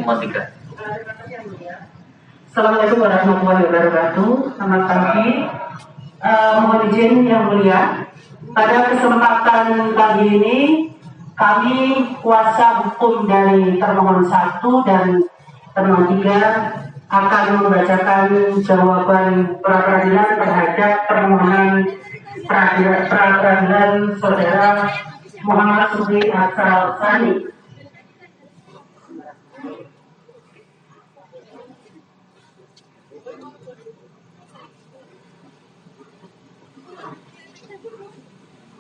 mohon tiga. Assalamualaikum warahmatullahi wabarakatuh. Selamat pagi. Mohon izin yang mulia, pada kesempatan pagi ini kami kuasa hukum dari termohon 1 dan termohon 3 akan membacakan jawaban pra-peradilan terhadap permohonan pra-peradilan saudara Muhammad Subhi Asal Sani.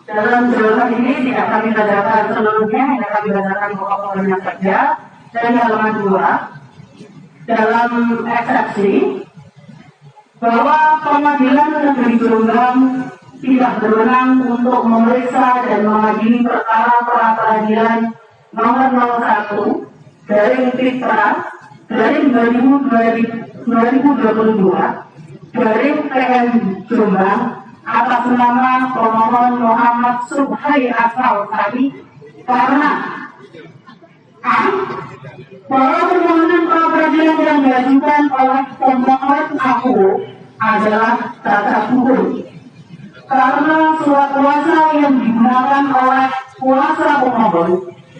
Dalam jawaban ini tidak kami bacakan seluruhnya, hanya kami bacakan pokok-pokoknya saja. Dari halaman 2, dalam eksepsi bahwa Pengadilan Negeri Jombang tidak berwenang untuk memeriksa dan mengadili perkara pra-peradilan nomor 01 garing Fitra garing 2022 garing PN Jombang atas nama pemohon Muhammad Subhi Asal Sani karena bahwa permohonan pra-peradilan yang diajukan oleh pemohon aku adalah cacat hukum karena surat kuasa yang digunakan oleh kuasa pemohon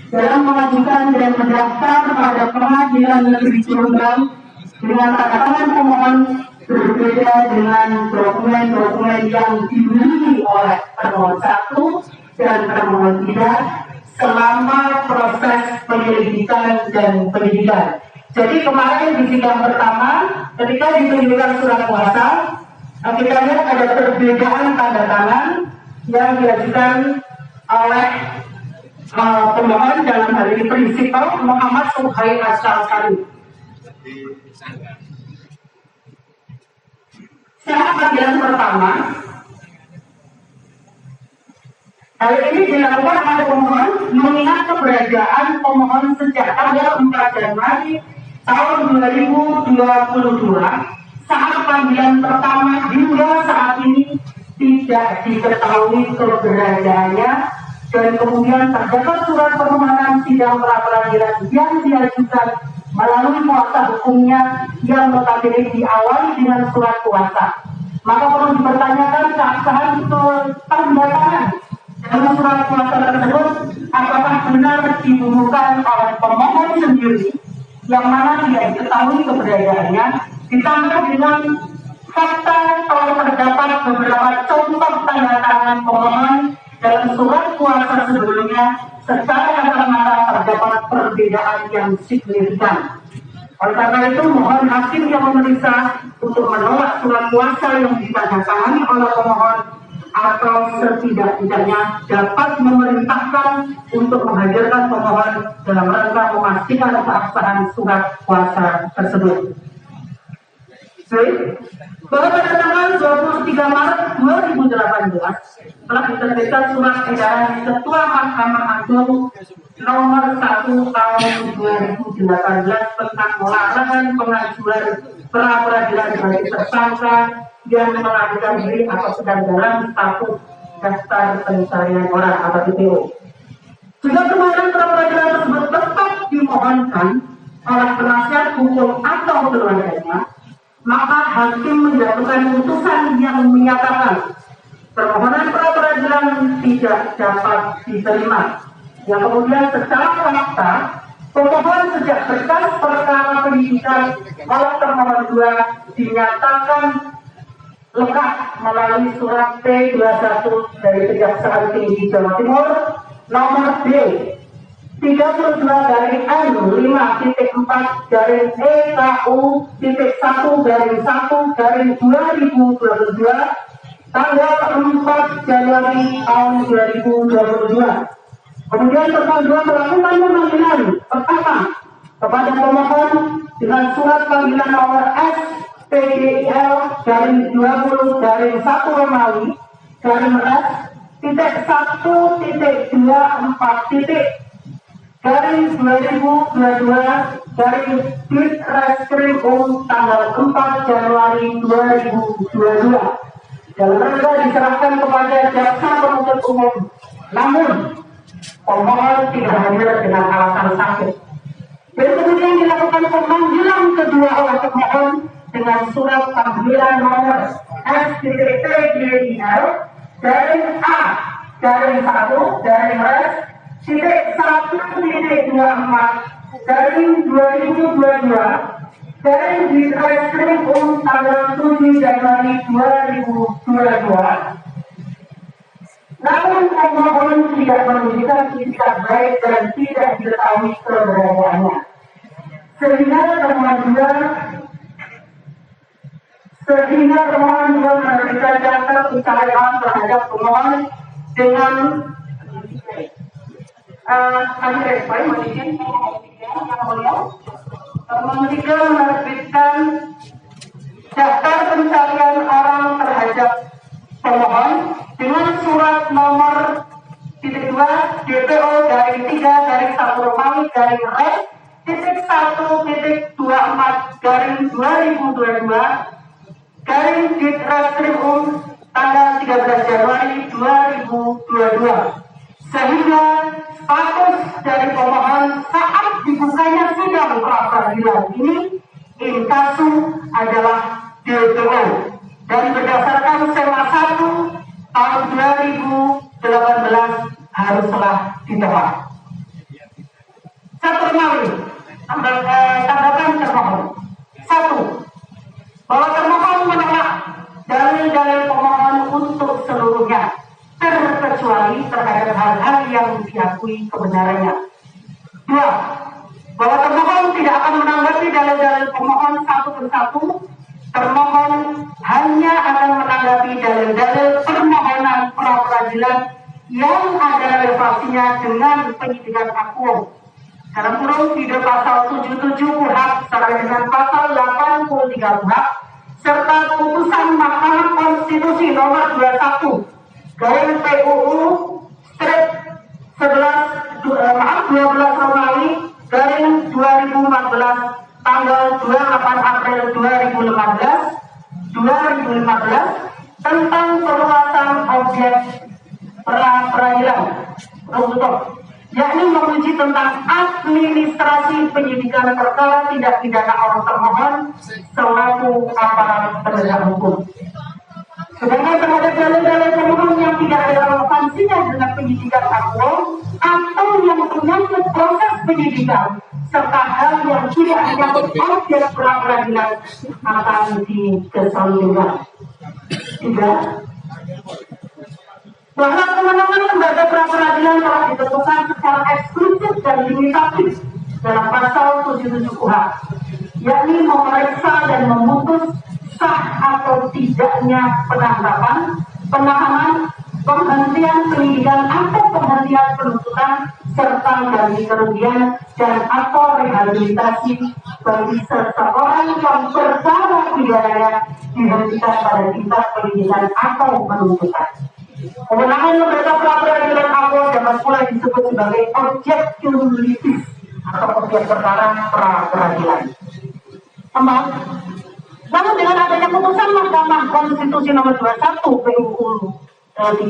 dalam mengajukan dan mendaftar pada Pengadilan Negeri Jombang dengan tanda tangan pemohon berbeda dengan dokumen-dokumen yang dimiliki oleh termohon 1 dan termohon 3 selama proses penyelidikan dan penyidikan. Jadi kemarin di sidang pertama, ketika ditunjukkan surat kuasa, kita lihat ada perbedaan tanda tangan yang diajukan oleh pemohon dalam hal ini prinsipal Muhammad Subhi Asal Sani. Secara panggilan pertama, hal ini dilakukan oleh pemohon mengingat keberadaan pemohon sejak tanggal 4 Januari tahun 2022 saat panggilan pertama hingga saat ini tidak diketahui keberadaannya dan kemudian terdapat surat permohonan sidang pra-peradilan yang diajukan melalui kuasa hukumnya yang notabene diawali dengan surat kuasa. Maka perlu dipertanyakan keabsahan tanda tangan dalam surat kuasa tersebut apakah benar dibubuhkan oleh pemohon sendiri yang mana tidak diketahui keberadaannya, ditambah dengan fakta kalau terdapat beberapa contoh tanda tangan pemohon dalam surat kuasa sebelumnya secara kata-kata terdapat perbedaan yang signifikan. Oleh karena itu mohon hakim yang memeriksa untuk menolak surat kuasa yang ditandatangani oleh pemohon atau setidak-tidaknya dapat memerintahkan untuk menghadirkan pemohon dalam rangka memastikan keabsahan surat kuasa tersebut. Bahwa pada tanggal 23 Maret 2018 telah diterbitkan surat edaran Ketua Mahkamah Agung nomor 1 tahun 2018 tentang larangan pengajuan pra-peradilan bagi tersangka yang melarikan diri atau sedang dalam status daftar pencarian orang atau DPO. Jika kemarin pra-peradilan tersebut tetap dimohonkan oleh penasihat hukum atau keluarganya, maka hakim menjatuhkan putusan yang menyatakan permohonan pra-peradilan tidak dapat diterima. Yang kemudian secara fakta, pemohon sejak berkas perkara penyidikan oleh termohon 2 dinyatakan lengkap melalui surat P21 dari Kejaksaan Tinggi Jawa Timur nomor B 32 garing N 5.4 garing EKU.1 garing 1 garing 2022 tanggal 4 Januari tahun 2022. Kemudian termohon 2 melakukan pemanggilan pertama kepada pemohon dengan surat panggilan nomor SPDIL garing 20 garing 1 Romawi garing res titik 1.24 titik garing 2022 garing Ditreskrimum tanggal 4 Januari 2022 dalam rangka diserahkan kepada jaksa penuntut umum. Namun pemohon tidak hadir dengan alasan sakit. Dan kemudian dilakukan panggilan nomor S.TGL garing A garing 1 garing res titik 1.24 garing 2022 garing di Reskrim tanggal 7 Januari 2022. Namun pemohon tidak menunjukkan itikat baik dan tidak diketahui keberadaannya, sehingga termohon juga memberikan data pencarian terhadap pemohon dengan termohon 3 menerbitkan daftar pencarian orang terhadap pemohon dengan surat nomor -2 DPO garing 3 garing 1 Romawi garing res titik 1.24 garing 2022 garing Ditreskrim tanggal 13 Januari 2022, sehingga status dari pemohon saat dibukanya sidang pra peradilan ini inkasu adalah DPO dan berdasarkan SEMA 1 tahun 2018 haruslah ditolak. Satu Romawi, tanggapan termohon. 1. Bahwa termohon menolak dalil-dalil pemohon untuk seluruhnya, terkecuali terhadap hal-hal yang diakui kebenarannya. 2. Bahwa termohon tidak akan menanggapi dalil-dalil pemohon satu persatu. Termohon hanya akan menanggapi dalil-dalil permohonan pra peradilan yang ada relevasinya dengan penyidikan akuo. Dalam kurung video pasal 77 KUHP sampai dengan pasal 83 KUHP serta putusan Mahkamah Konstitusi nomor 21 garing PUU strip 12 Romawi garing 2014 tanggal 28 April 2015 tentang perluasan objek pra peradilan, yakni menguji tentang administrasi penyidikan perkara tindak pidana orang termohon selaku aparat penegak hukum. Sedangkan terhadap dalil-dalil pemohon yang tidak ada relevansinya dengan penyidikan akuo atau yang menyangkut proses penyidikan serta hal yang tidak menyangkut objek pra peradilan akan dikesampingkan. 3. Bahwa kewenangan lembaga pra peradilan telah ditentukan secara eksklusif dan limitatif dalam pasal 77 KUHP, yakni memeriksa dan memutus sah atau tidaknya penangkapan, penahanan, penghentian penyidikan atau penghentian penuntutan serta ganti kerugian dan atau rehabilitasi bagi seseorang yang perkara pidananya dihentikan pada tingkat penyidikan atau penuntutan. Kewenangan lembaga pra peradilan akuo dapat pula disebut sebagai objek cumulatif atau objek perkara pra peradilan. Namun dengan adanya putusan Mahkamah Konstitusi nomor 21 PUU 13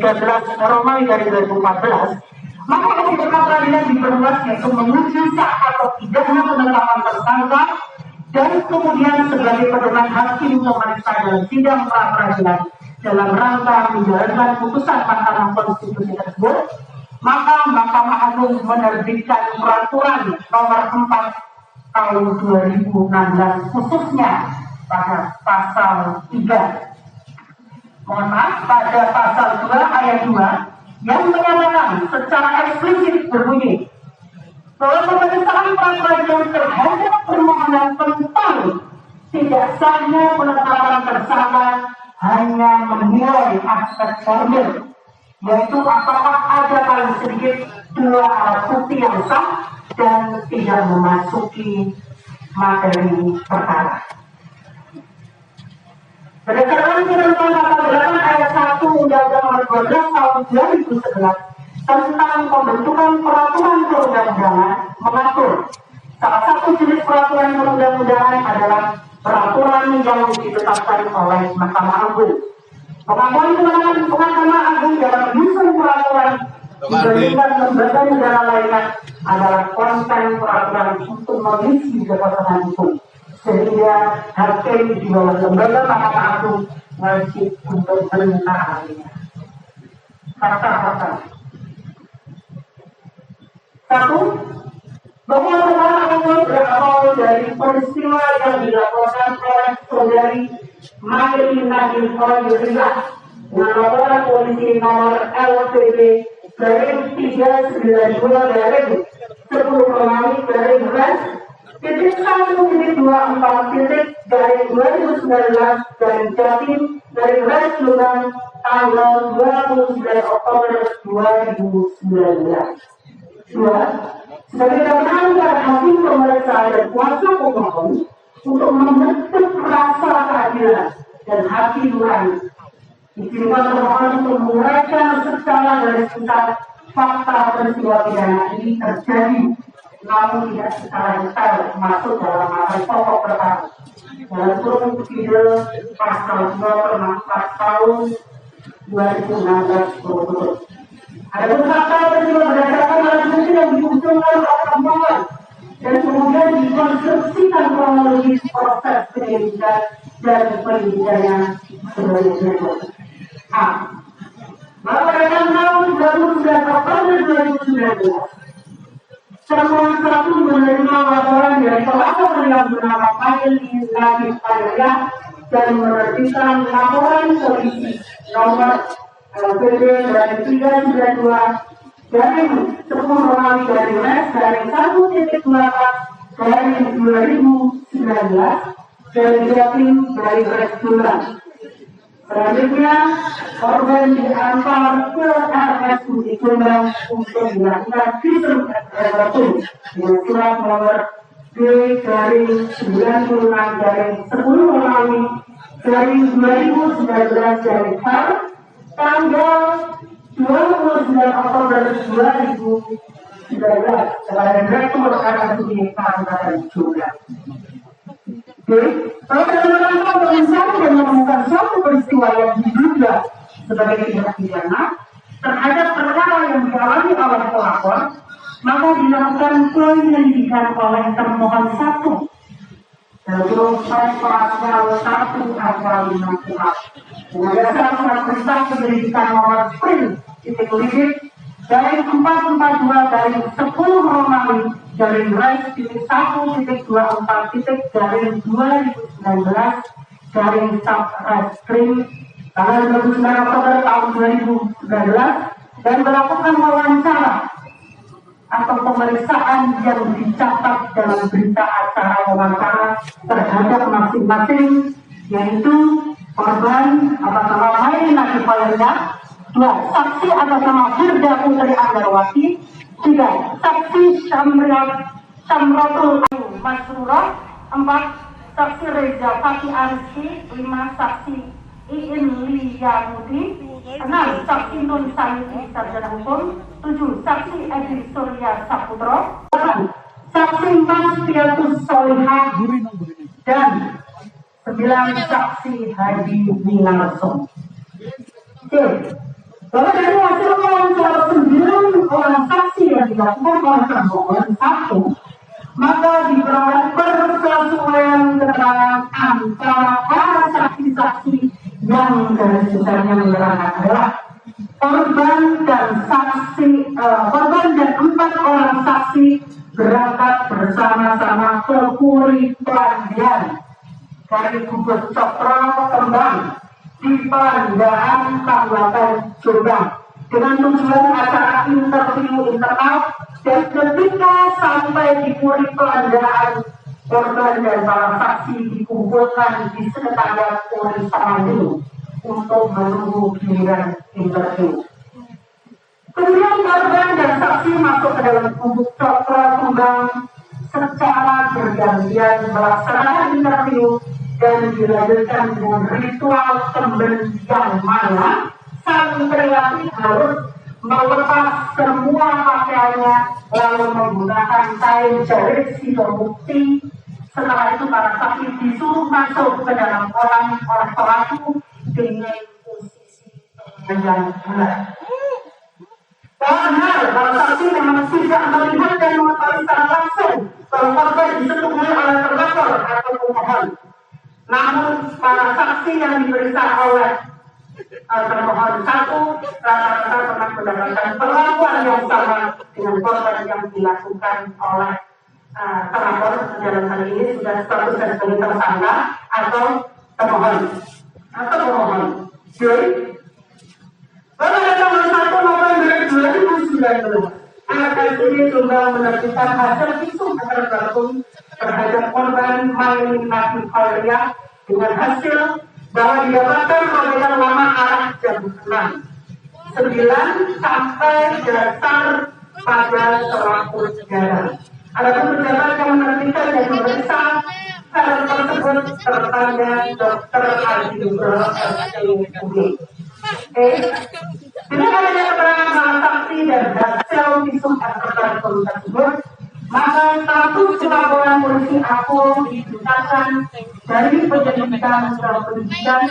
Romawi dari 2014, maka objek pra peradilan diperluas yaitu menguji sah atau tidaknya penetapan tersangka dan kemudian sebagai pedoman hakim memeriksa dalam sidang pra peradilan dalam rangka menjalankan putusan Mahkamah Konstitusi tersebut. Maka Mahkamah Agung menerbitkan peraturan nomor 4 tahun 2016 khususnya pada pasal 3. Pada pasal 2 ayat 2 yang menyatakan secara eksplisit berbunyi bahwa pemeriksaan pra peradilan terhadap permohonan tentang tidak sahnya penetapan tersangka hanya menilai aspek formil, yaitu apakah ada paling sedikit 2 alat bukti yang sah dan tidak memasuki materi perkara. Berdasarkan ketentuan pasal 8 ayat 1 Undang-Undang Nomor 12 Tahun 2011 tentang pembentukan peraturan perundang-undangan mengatur salah satu jenis peraturan perundang-undangan adalah peraturan yang ditetapkan oleh Mahkamah Agung. Pengakuan kewenangan Mahkamah Agung dalam menyusun peraturan dibandingkan lembaga negara lainnya adalah konten peraturan untuk mengisi kekosongan hukum, sehingga hakim di bawah lembaga Mahkamah Agung wajib untuk menentaatinya. Fakta-fakta. Satu, bahwa perkara ini berawal dari peristiwa yang dilaporkan oleh saudari Maili Nabil Khoiriyah dengan laporan polisi nomor LPB garing 392 garing 10 Romawi garing 1.1.24 garing 2019 garing Jatim garing Subang tanggal 29 Oktober 2019. Dua, sebagai tersangka hakim pemeriksaan dan kuasa pemohon untuk membentuk rasa keadilan dan hati nurani. Izinkan termohon untuk menguraikan secara garis besar fakta peristiwa pidana ini terjadi, namun tidak secara detail masuk dalam materi pokok perkara. Dalam kurung video pasal 2 per 4 tahun 2016 ada beberapa peristiwa berdasarkan alat bukti yang diusulkan oleh pemohon dan kemudian dikonstruksikan kronologis proses penyelidikan dan penyidikannya sebagai berikut. A. Bahwa pada tanggal 29 Oktober 2019, termohon satu menerima laporan dari pelapor yang bernama Maili Nabil Khoiriyah dan menerbitkan laporan polisi nomor LPB dari 392 garing 10 Romawi garing garing 1.24 garing 2019 garing Jatim garing Subang. Selanjutnya, korban diantar ke RSUD Jombang untuk dilakukan visum evaluasi dengan surat nomor B garing 96 garing 10 Romawi garing 2019 garing Par tanggal 29 Oktober 2019 kepada Direktur RSUD Kabupaten Jombang. Kalau dalam rangka pemeriksaan dan menemukan suatu peristiwa yang diduga sebagai tindak pidana terhadap perkara yang dialami oleh pelapor, maka dilakukan penyelidikan oleh termohon satu. Pasal 1 pasal 56 dengan dasar surat perintah penyelidikan nomor sprint dari 442 dari 10 Romawi dari res.1.24 dari 2019 dari Satreskrim tanggal 29 Oktober tahun 2019 dan melakukan wawancara atau pemeriksaan yang dicatat dalam berita acara wawancara terhadap masing-masing, yaitu korban atas nama Maili Nabil Khoiriyah, 2. Saksi atas nama Firda Putri Anggarwati, 3. Saksi Syamratul Masrurah, 4. Saksi Reza Fati Arizki, 5. Saksi Iin Liyamudi, 6. Saksi Nun Saniti Sarjana Hukum, 7. Saksi Edi Surya Saputro, 8. Saksi Mas Fiatus Solihah, dan 9. Saksi Hadi Winarso. C. Bahwa dari hasil wawancara 9 orang saksi yang dilakukan oleh termohon satu, maka diperoleh persesuaian keterangan antara para saksi-saksi yang garis besarnya menerangkan adalah korban dan 4 orang saksi berangkat bersama-sama ke Puri Pelandian dari Gubeng Cokro Kembang di Pandaan Kabupaten Jombang dengan tujuan acara interview internal, dan ketika sampai di Puri Pelandaan, korban dan para saksi dikumpulkan di sekretariat Polres Samandung untuk menunggu giliran interview. Kemudian korban dan saksi masuk ke dalam Gubeng Cokro Kembang secara bergantian melaksanakan interview dan dilanjutkan dengan ritual pemberian mana sang laki harus melepas semua pakaiannya lalu menggunakan kain jarit sidang bukti. Setelah itu para saksi disuruh masuk ke dalam kolam oleh pelaku dengan posisi telanjang bulat. Padahal para saksi memang tidak melihat dan mengetahui secara langsung bahwa korban disetujui oleh terdakwa atau pemohon. Namun para saksi yang diperiksa oleh termohon satu rata-rata pernah mendapatkan perlakuan yang sama dengan korban yang dilakukan oleh terlapor. Dalam hal ini sudah statusnya sebagai tersangka atau pemohon. Jadi, pada tanggal 1 November 2019, LKSD Jombang menerbitkan hasil visum tergantung terhadap korban Mayliati Aulia dengan hasil bahwa didapatkan perbedaan lama arah jam 9 sampai dasar pada selaput darah. Adapun pejabat yang menerbitkan dan memeriksa film tersebut tertanda Dr. Adi Nugroho SPUD. Dengan adanya keterangan para saksi dan hasil visum tergantung tersebut, maka status laporan polisi aku ditingkatkan dari penyelidikan ke penyidikan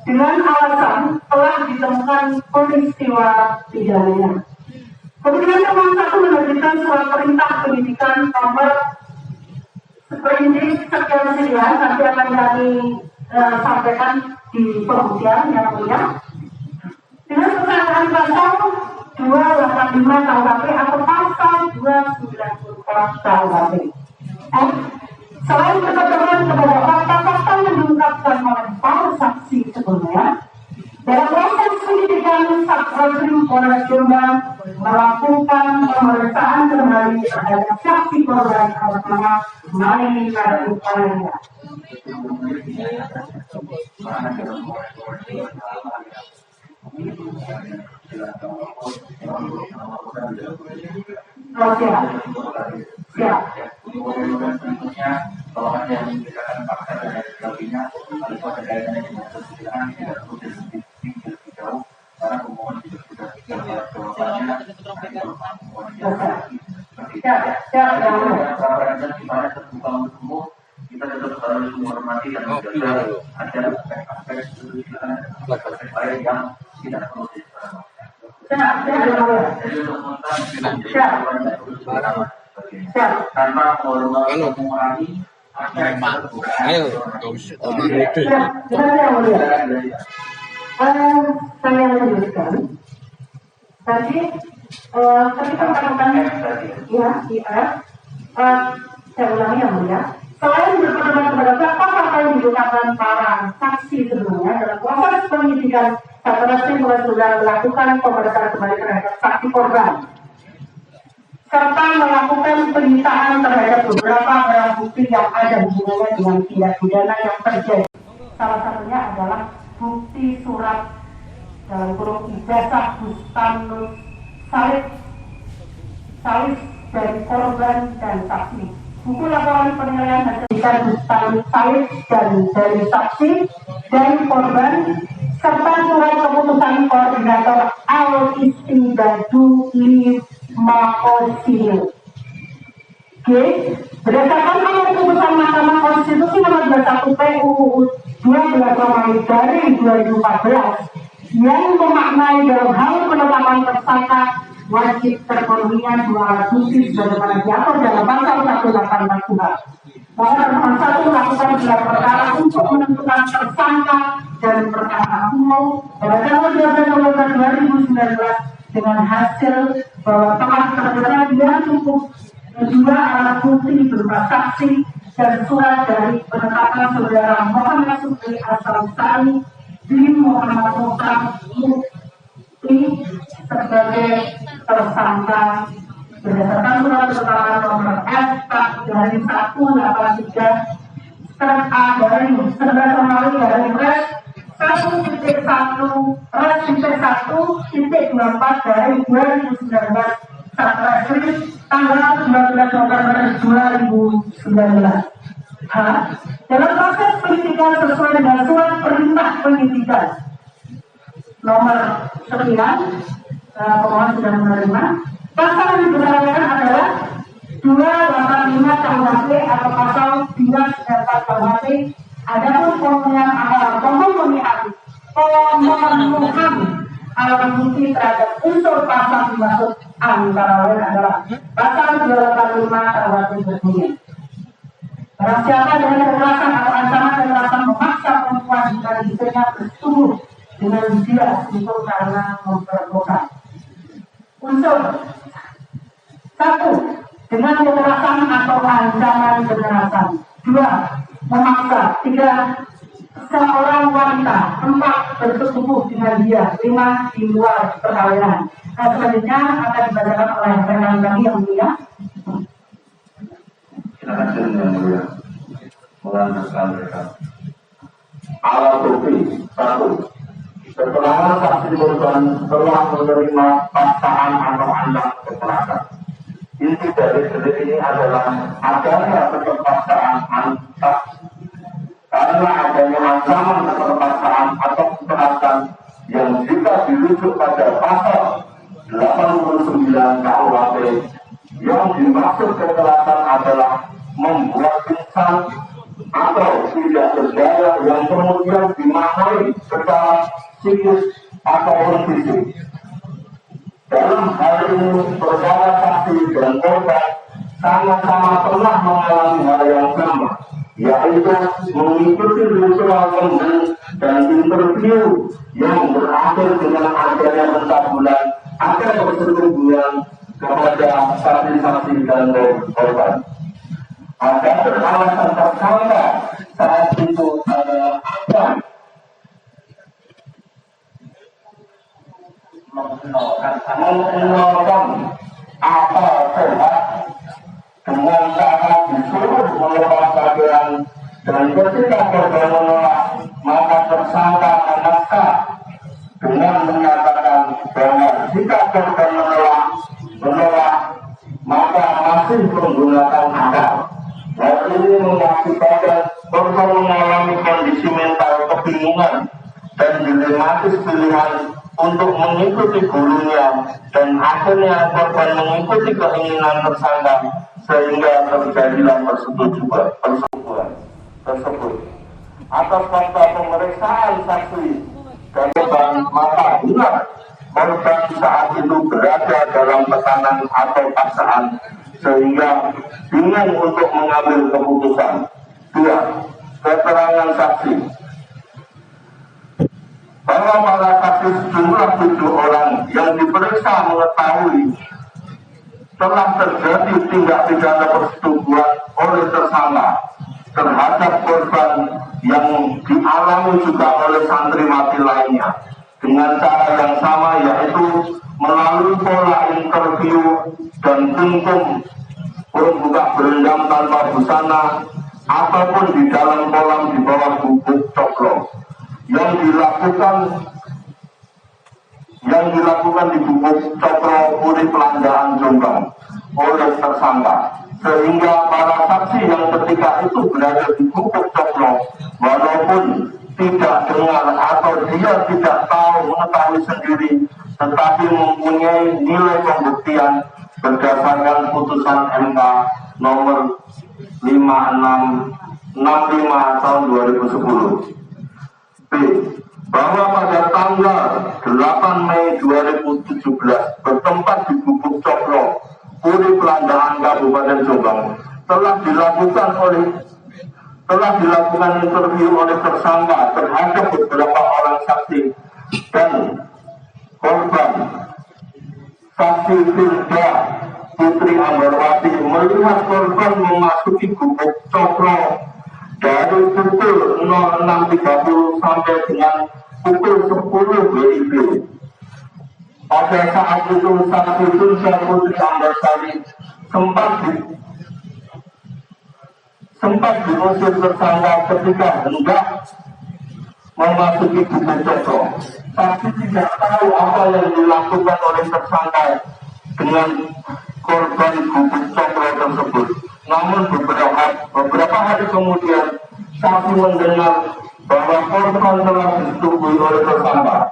dengan alasan telah ditemukan peristiwa pidananya. Kemudian Komisi 1 menerbitkan surat perintah penyidikan nomor seperindik sekian nanti akan kami sampaikan di pembuktian yang mulia. Dengan kesalahan pasal 285 KUHP atau pasal 294 KUHP. Selain ketentuan kepada fakta-fakta yang diungkapkan oleh para saksi sebelumnya, dalam proses penyidikan Satreskrim Polres Jombang melakukan pemeriksaan kembali terhadap saksi korban atas nama Mayliati Aulia. Siap. Tentunya kalau ada yang memberikan fakta dan sebagainya, lalu ada kaitannya dengan persidangan tidak perlu lebih jauh karena pemohon juga sudah jawabannya. Siap. Di mana terbuka untuk umum, kita tetap harus menghormati dan menjaga agar aspek-aspek persidangan dan aspek lain yang tidak perlu diserahkan. Tanpa mengurangi saya lanjutkan. Tadi ketika melakukan saya ulangi yang mulia. Selain berpedoman kepada fakta-fakta yang digunakan para saksi sebelumnya dalam proses penyidikan, Satreskrim Polres sudah melakukan pemeriksaan kembali terhadap saksi korban serta melakukan penyitaan terhadap beberapa barang bukti yang ada hubungannya dengan tindak pidana yang terjadi. Salah satunya adalah bukti surat dalam kurung ijazah Bustanus Salis dari korban dan saksi. Buku laporan penilaian hasil Bustanus Salis dan dari saksi dan korban serta surat keputusan koordinator Al-Istidadu Maosino. Berdasarkan keputusan Mahkamah Konstitusi nomor 21 PUU 12 Romawi dari 2014 yang memaknai dalam hal penetapan tersangka wajib terpenuhinya dua alat bukti sebagaimana diatur dalam pasal 182 KUHP. Maka termohon satu melakukan gelar perkara untuk menentukan tersangka dan perkara umum pada tanggal 12 November 2019 dengan hasil bahwa telah tersedia cukup dua alat bukti berupa saksi dan surat dari penetapan saudara Muhammad Sukri Asal-Sari bin Muhammad Mukhtar Mukti sebagai tersangka berdasarkan surat penetapan nomor S dari 183 strat A dari 11 Romawi dari Res 1.1 Res 1.24 dari 2019 Satreskrim tanggal 19 November 2019. Dalam proses penyidikan sesuai dengan surat perintah penyidikan nomor 9, pemohon sudah menerima. Pasal yang digunakan adalah 285 KUHP atau pasal 294 KUHP. Adapun pemenuhan alat bukti terhadap unsur pasal dimaksud antara lain adalah pasal 285 KUHP berbunyi Barang siapa dengan kekerasan atau ancaman kekerasan memaksa perempuan jika istrinya bersetubuh dengan dia itu karena memperkosa. Unsur 1. Dengan kekerasan atau ancaman kekerasan. 2. Memaksa. 3. Seorang wanita. 4. Bersetubuh dengan dia. 5. Di luar perkawinan. Nah, selanjutnya akan dibacakan oleh rekan kami yang mulia. Terima kasih yang mulia. Melanjutkan mereka. Alat bukti 1. Keterangan saksi korban telah menerima paksaan atau ancam kekerasan. Inti dari delik ini adalah adanya keterpaksaan karena adanya ancaman keterpaksaan atau kekerasan yang jika dirujuk pada pasal 89 KUHP yang dimaksud kekerasan adalah membuat pingsan atau tidak berdaya yang kemudian dimaknai secara psikis atau fisik. Dalam hal ini saudara saksi dan korban sama-sama pernah mengalami hal yang sama, yaitu mengikuti ritual kembali dan interview yang berakhir dengan adanya pencabulan akan persetubuhan kepada saksi-saksi dan korban. Ada alasan tersangka saat itu adalah akan mengenalkan apa sehat dengan cara disuruh melepas pakaian dan ketika korban menolak maka tersangka memaksa dengan menyatakan bahwa jika korban menolak maka masih menggunakan akal. Hal ini mengakibatkan korban mengalami kondisi mental kebingungan dan dilematis pilihan untuk mengikuti gurunya dan akhirnya korban mengikuti keinginan tersangka sehingga terjadilah persetubuhan tersebut. Atas fakta pemeriksaan saksi dan korban maka benar korban saat itu berada dalam tekanan atau paksaan sehingga bingung untuk mengambil keputusan. 2. Keterangan saksi bahwa para saksi sejumlah 7 orang yang diperiksa mengetahui telah terjadi tindak pidana persetubuhan oleh tersangka terhadap korban yang dialami juga oleh santriwati lainnya dengan cara yang sama, yaitu melalui pola interview dan kungkum berbuka berendam tanpa busana ataupun di dalam kolam di bawah bubuk coklo yang dilakukan di bubuk coklo Puri Pelandaan Jombang oleh tersangka, sehingga para saksi yang ketika itu berada di bubuk coklo walaupun tidak dengar atau dia tidak mengetahui sendiri tetapi mempunyai nilai pembuktian berdasarkan putusan MK nomor 5665 tahun 2010. B. Bahwa pada tanggal 8 Mei 2017 bertempat di Bubuk Coklo, Puri Pelandaan Kabupaten Jombang telah dilakukan interview oleh tersangka terhadap beberapa orang saksi dan korban. Saksi Firda Putri Ambarwati melihat korban memasuki Bubuk Coklo dari pukul 06.30 sampai dengan pukul 10 WIB. Pada saat itu saksi Firda Putri Ambarwati sempat diusir tersangka ketika hendak memasuki Bubuk Coklo. Saksi tidak tahu apa yang dilakukan oleh tersangka dengan korban Bubuk Coklo tersebut. Namun beberapa hari kemudian saksi mendengar bahwa korban telah disetujui oleh tersangka.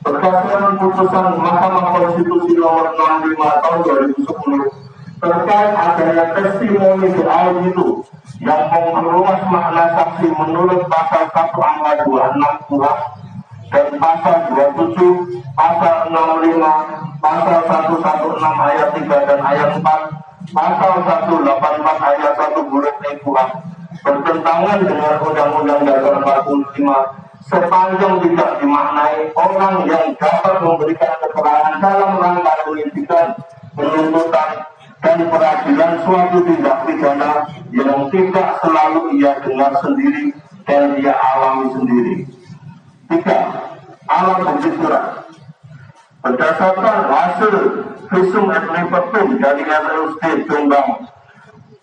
Berdasarkan putusan Mahkamah Konstitusi nomor 65 tahun 2010 terkait adanya testimoni di awal itu yang memperluas makna saksi menurut pasal 1 angka 26 KUHP dan pasal 27, pasal 65, pasal 116 ayat 3 dan ayat 4, pasal 184 ayat 1 huruf E KUHP bertentangan dengan Undang-Undang Dasar 45 sepanjang tidak dimaknai orang yang dapat memberikan keterangan dalam rangka penyidikan, penuntutan, dan peradilan suatu tindak pidana yang tidak selalu ia dengar sendiri dan dia alami sendiri. 3. Alat bukti surat. Berdasarkan hasil visum et repertum dari RSUD Jombang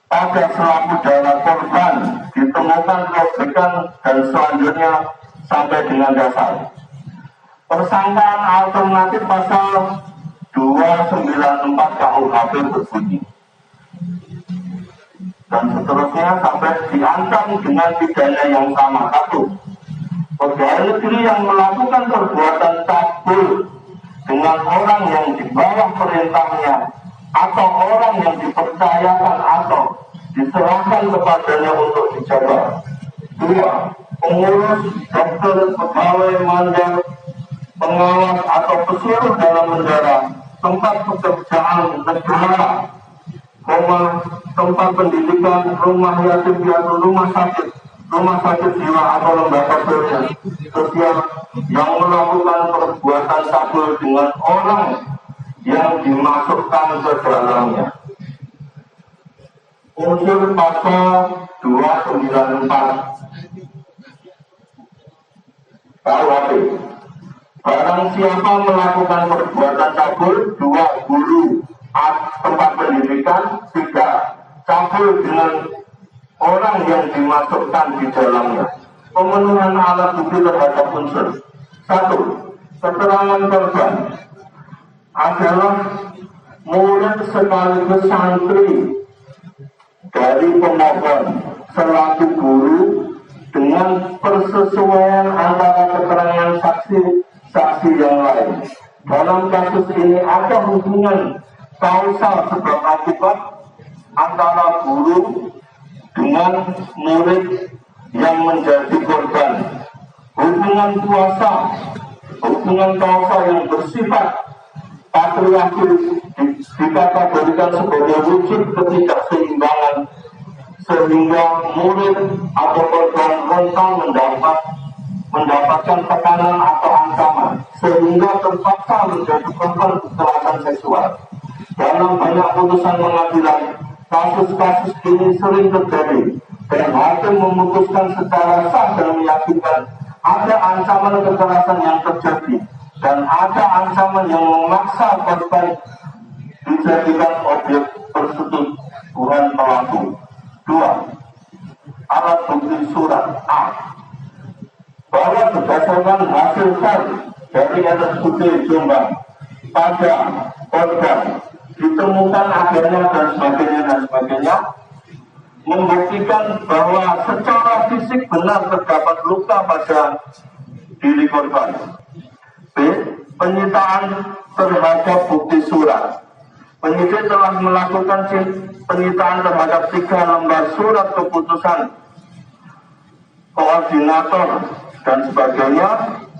pada selaku darah korban ditemukan robekan dan selanjutnya sampai dengan dasar. Persangkaan alternatif pasal 294 KUHP berbunyi dan seterusnya sampai diancam dengan pidana yang sama. 1. Pegawai negeri yang melakukan perbuatan cabul dengan orang yang di bawah perintahnya atau orang yang dipercayakan atau diserahkan kepadanya untuk dijaga. 2. Pengurus, dokter, pegawai, mandor, pengawas atau pesuruh dalam negara, tempat pekerjaan negara, tempat pendidikan, rumah yatim piatu, rumah sakit jiwa atau lembaga sosial yang melakukan perbuatan cabul dengan orang yang dimasukkan ke dalamnya. Unsur pasal 294 KUHP. Barang siapa melakukan perbuatan cabul, 2. Guru tempat pendidikan, 3. Cabul dengan orang yang dimasukkan di dalamnya. Pemenuhan alat bukti terhadap unsur. 1. Keterangan korban adalah murid sekaligus santri dari pemohon selaku guru dengan persesuaian antara keterangan saksi yang lain. Dalam kasus ini ada hubungan kausal sebab akibat antara guru dengan murid yang menjadi korban. Hubungan kuasa, hubungan kausal yang bersifat patriarkis dikategorikan sebagai wujud ketidakseimbangan sehingga murid atau korban rentan mendapatkan tekanan atau ancaman sehingga terpaksa menjadi korban kekerasan seksual. Dalam banyak putusan pengadilan, kasus-kasus ini sering terjadi dan hakim memutuskan secara sah dan meyakinkan ada ancaman kekerasan yang terjadi dan ada ancaman yang memaksa korban dijadikan objek persetubuhan pelaku. 2. Alat bukti surat. A. Bahwa berdasarkan hasil tes dari RSUD Jombang pada korban ditemukan adanya dan sebagainya membuktikan bahwa secara fisik benar terdapat luka pada diri korban. B. Penyitaan terhadap bukti surat. Penyidik telah melakukan penyitaan terhadap 3 lembar surat keputusan koordinator dan sebagainya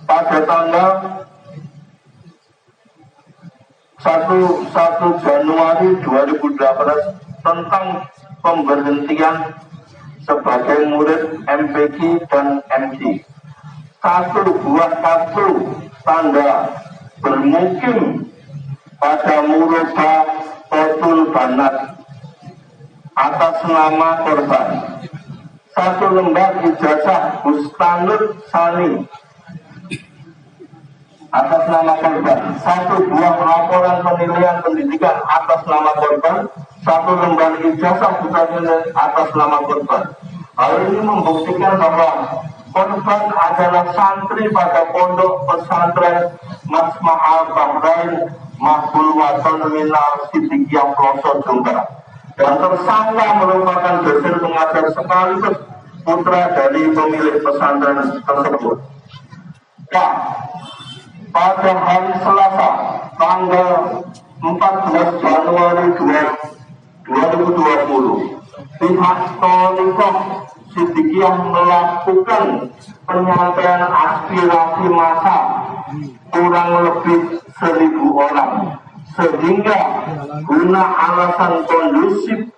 pada tanggal 1 Januari 2018 tentang pemberhentian sebagai murid MPG dan MG. 1 buah kartu tanda bermukim pada Muroba Kotul Banat atas nama korban. 1 lembar ijazah Bustanur Sani atas nama korban. 1 buah laporan penilaian pendidikan atas nama korban. 1 lembar ijazah Bustanur atas nama korban. Hal ini membuktikan bahwa korban adalah santri pada pondok pesantren Majma'al Bahrain Mahbul Waton Minal Siddiqiyah Ploso Jombang dan tersangka merupakan dosen pengajar sekaligus putra dari pemilik pesantren tersebut. Pada hari Selasa tanggal 14 Januari 2020 pihak Torikoh Siddiqiyah melakukan penyampaian aspirasi massa kurang lebih 1.000 orang sehingga guna alasan kondusif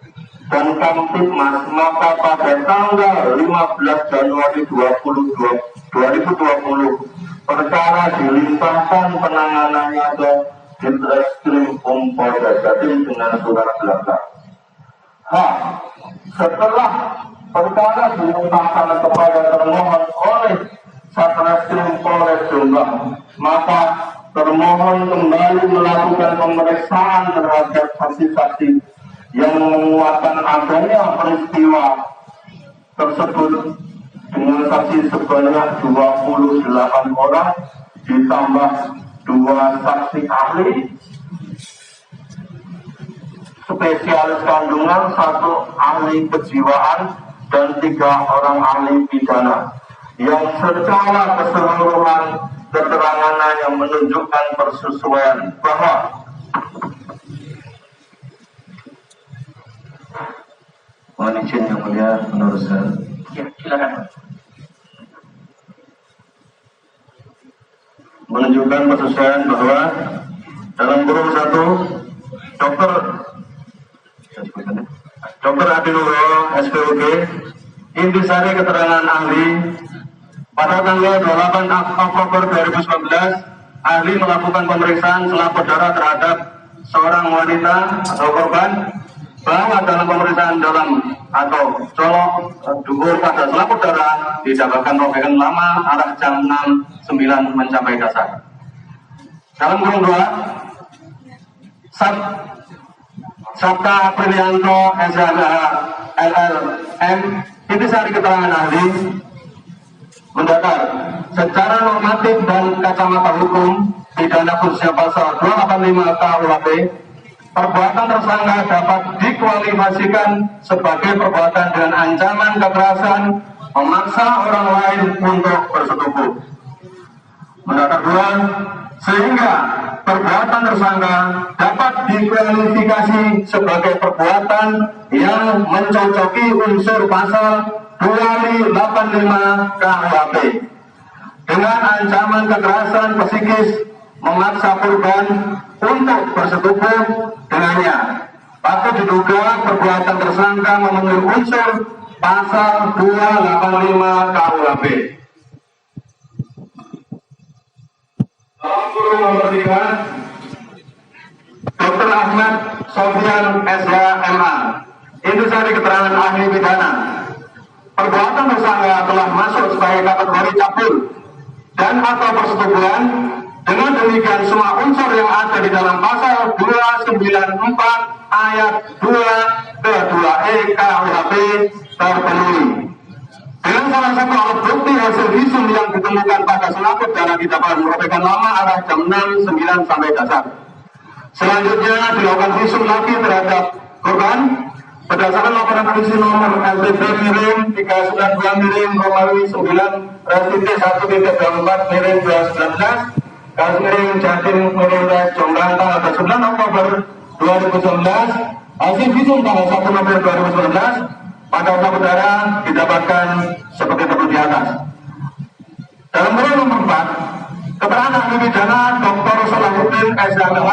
dan Kamtibmas, maka pada tanggal 15 Januari 2020 perkara dilimpahkan penanganannya ke Ditreskrim Polda Jatim dengan surat belakang. Setelah perkara dilimpahkan kepada termohon oleh Satreskrim Polres Jombang, maka termohon kembali melakukan pemeriksaan terhadap saksi-saksi yang menguatkan adanya peristiwa tersebut dengan saksi sebanyak 28 orang ditambah 2 saksi ahli spesialis kandungan, 1 ahli kejiwaan, dan 3 orang ahli pidana yang secara keseluruhan keterangannya yang menunjukkan persesuaian bahwa mohon izin yang mulia meneruskan. Ya, silakan. Menunjukkan persesuaian bahwa dalam kurung 1 Dr. Adinugroho SPOG intisari keterangan ahli pada tanggal 28 Oktober 2019 ahli melakukan pemeriksaan selaput darah terhadap seorang wanita atau korban bahwa dalam pemeriksaan dalam atau colok dubur pada selaput darah didapatkan robekan lama arah jam 6.09 mencapai dasar. Dalam kurung 2 Sabta Aprilianto SMH LLM intisari keterangan ahli mendatar secara normatif dan kacamata hukum pidana khususnya pasal 285 KUHP perbuatan tersangka dapat dikualifikasikan sebagai perbuatan dengan ancaman kekerasan memaksa orang lain untuk bersetubuh. Mendatar 2 sehingga perbuatan tersangka dapat dikualifikasi sebagai perbuatan yang mencocoki unsur pasal 285 KUHP dengan ancaman kekerasan psikis memaksa korban untuk bersetubuh dengannya. Patut diduga perbuatan tersangka memenuhi unsur pasal 285 KUHP. Dalam kurung nomor 3, Dr. Ahmad Sofyan SHMA intisari keterangan ahli pidana perbuatan tersangka telah masuk sebagai kategori cabul dan atau persetubuhan. Dengan demikian semua unsur yang ada di dalam pasal 294 ayat 2 ke 2E KUHP terpenuhi. Dengan salah satu alat bukti hasil visum yang ditemukan pada selaput darah didapatkan merupakan lama arah jam 6.09 sampai dasar. Selanjutnya dilakukan visum lagi terhadap korban berdasarkan laporan polisi nomor LPB miring 392 miring Romawi 9 Resiti 1.24 miring 2019 kasus miring Jatim miring Jombang tanggal 9 Oktober 2019 hasil visum tanggal 1 November 2019 pada selaput darah didapatkan seperti berikut di atas. Dalam kurung nomor 4 keterangan ahli pidana Dr. Salahuddin SHMH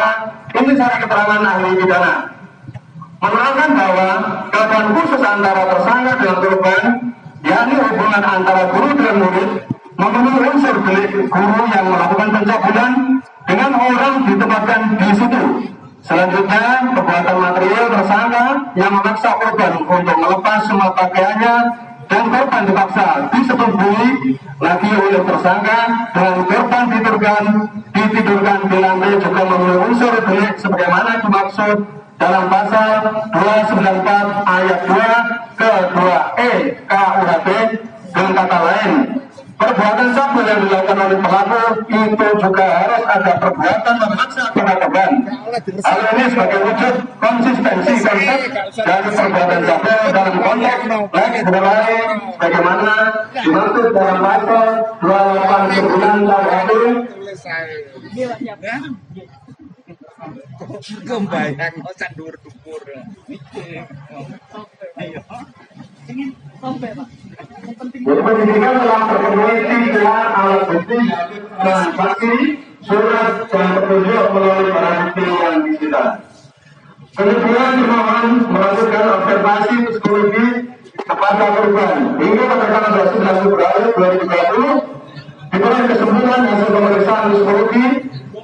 intisari keterangan ahli pidana menerangkan bahwa keadaan khusus antara tersangka dengan korban yakni hubungan antara guru dan murid memenuhi unsur delik guru yang melakukan pencabulan dengan orang ditempatkan di situ. Selanjutnya perbuatan material tersangka yang memaksa korban untuk melepas semua pakaiannya dan korban dipaksa disetubuhi lagi oleh tersangka dan korban ditidurkan di lantai juga memenuhi unsur delik sebagaimana dimaksud dalam pasal 294 ayat 2 ke 2E KUHP. Dengan kata lain, perbuatan cabul yang dilakukan oleh pelaku itu juga harus ada perbuatan memaksa pada korban. Hal ini sebagai wujud konsistensi konsep dari perbuatan cabul dalam konteks lain lain sebagaimana dimaksud dalam pasal 289 KUHP. Kebayang sandur-dukur. Jadi penyidikan telah terpenuhi 3 alat bukti dan saksi, surat dan petunjuk melalui barang bukti yang disita. Kemudian dimohon melakukan observasi psikologi kepada korban hingga pada tanggal 11 Februari 2030 diberi kesimpulan hasil pemeriksaan psikologi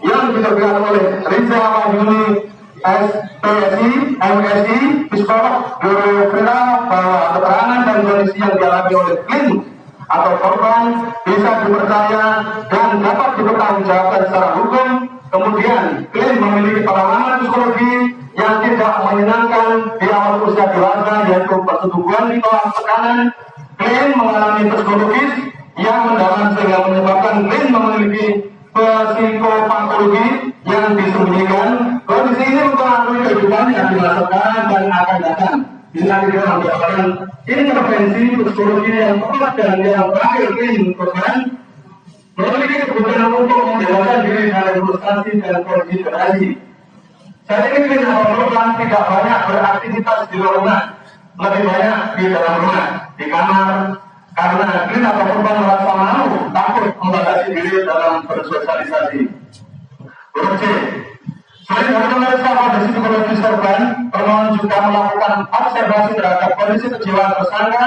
yang diberikan oleh Riza Wahyuni SPSI, MSI, psikolog Guru Viral bahwa keterangan dan kondisi yang dialami oleh klien atau korban bisa dipercaya dan dapat dipertanggungjawabkan secara hukum. Kemudian klien memiliki pengalaman psikologi yang tidak menyenangkan di awal usia dewasa, yaitu persetubuhan di bawah tekanan. Klien mengalami psikologis yang mendalam sehingga menyebabkan klien memiliki psikopatologi yang disembunyikan. Kondisi ini mempengaruhi kehidupan yang di masa sekarang dan akan datang. Bila kita mendapatkan intervensi psikologi yang tepat dan yang terakhir, klien korban memiliki kebutuhan untuk menjelaskan diri dari frustasi dan konsiderasi. Saat ini klien atau korban tidak banyak beraktivitas di luar rumah, lebih banyak di dalam rumah, di kamar, karena klien atau korban merasa malu, takut membatasi diri dalam bersosialisasi. Huruf C. Selain dari memeriksa kondisi psikologis korban, pemohon juga melakukan observasi terhadap kondisi kejiwaan tersangka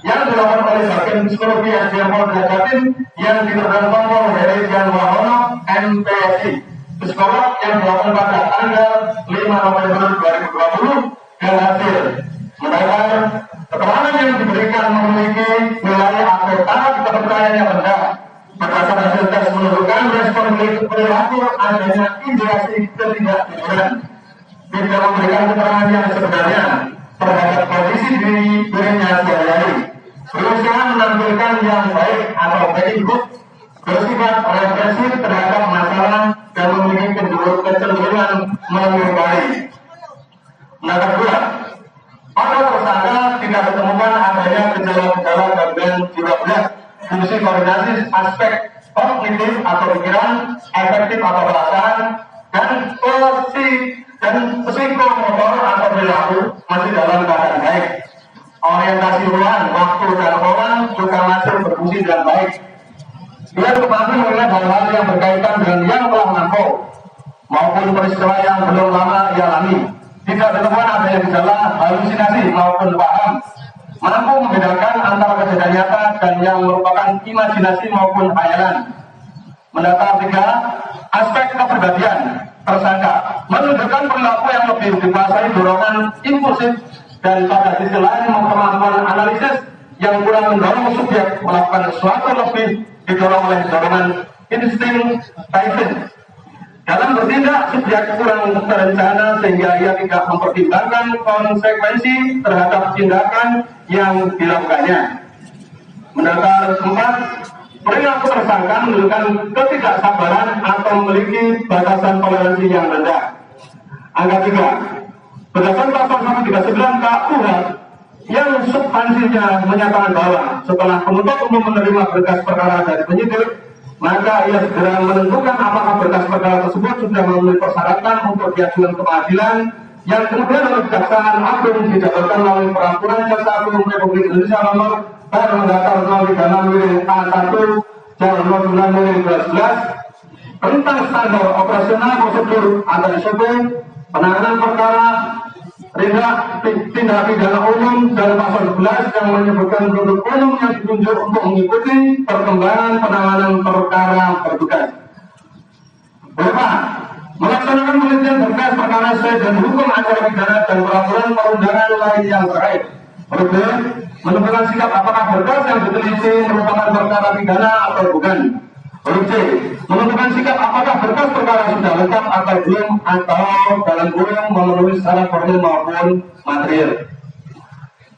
yang dilakukan oleh bagian psikologi SDM Polda Jatim yang diterangkan oleh Heri Jan Wahono, MPSI, psikolog yang dilakukan pada tanggal 5 November 2020 dan hasil mendapat keterangan yang diberikan memiliki nilai atau tahap kepercayaan yang rendah. Berdasarkan hasil tes menunjukkan respon perilaku adanya indikasi ketidakjujuran, tidak memberikan keterangan yang sebenarnya terhadap kondisi dirinya sehari-hari, berusaha menampilkan yang baik atau baik good, bersifat represif terhadap masalah dan memiliki kecenderungan mengingkari. Nah, kedua, pada tersangka tidak ditemukan adanya gejala-gejala gangguan jiwa berat, fungsi koordinasi aspek kognitif atau pikiran, efektif atau perasaan, dan psikomotor atau perilaku masih dalam keadaan baik. Orientasi ruang, waktu, dan orang juga masih berfungsi dengan baik. Dia kembali melihat hal-hal yang berkaitan dengan yang telah lampau maupun peristiwa yang belum lama dialami. Tidak ditemukan adanya gejala halusinasi maupun paham, mampu membedakan antara kejadian nyata dan yang merupakan imajinasi maupun khayalan. Mendata 3, aspek kepribadian tersangka menunjukkan perilaku yang lebih dikuasai dorongan impulsif dan pada sisi lain kemampuan analisis yang kurang mendorong subjek melakukan sesuatu, lebih didorong oleh dorongan insting Tyson. Dalam bertindak, subjek kurang terencana sehingga ia tidak mempertimbangkan konsekuensi terhadap tindakan yang dilakukannya. Mendata 4, perilaku tersangka menunjukkan ketidaksabaran atau memiliki batasan toleransi yang rendah. Angka 3, berdasarkan pasal 139 KUH yang substansinya menyatakan bahwa setelah penuntut umum menerima berkas perkara dari penyidik, maka ia segera menentukan apakah berkas perkara tersebut sudah memenuhi persyaratan untuk diajukan ke pengadilan, yang kemudian oleh Kejaksaan Agung dijabarkan melalui Peraturan Jaksa Agung Republik Indonesia nomor Mendatar 036/A1/09/2011 tentang standar operasional prosedur antar SOP penanganan perkara tindak pidana umum dan pasal 11 yang menyebutkan penuntut umum yang ditunjuk untuk mengikuti perkembangan penanganan perkara bertugas. Berupa melaksanakan penelitian berkas perkara sesuai dengan hukum acara pidana dan peraturan perundangan lain yang terkait. Berikut menentukan sikap apakah berkas yang diteliti merupakan perkara pidana atau bukan. C, menentukan sikap apakah berkas perkara sudah lengkap atau belum, atau dalam kurung memenuhi syarat formil maupun material.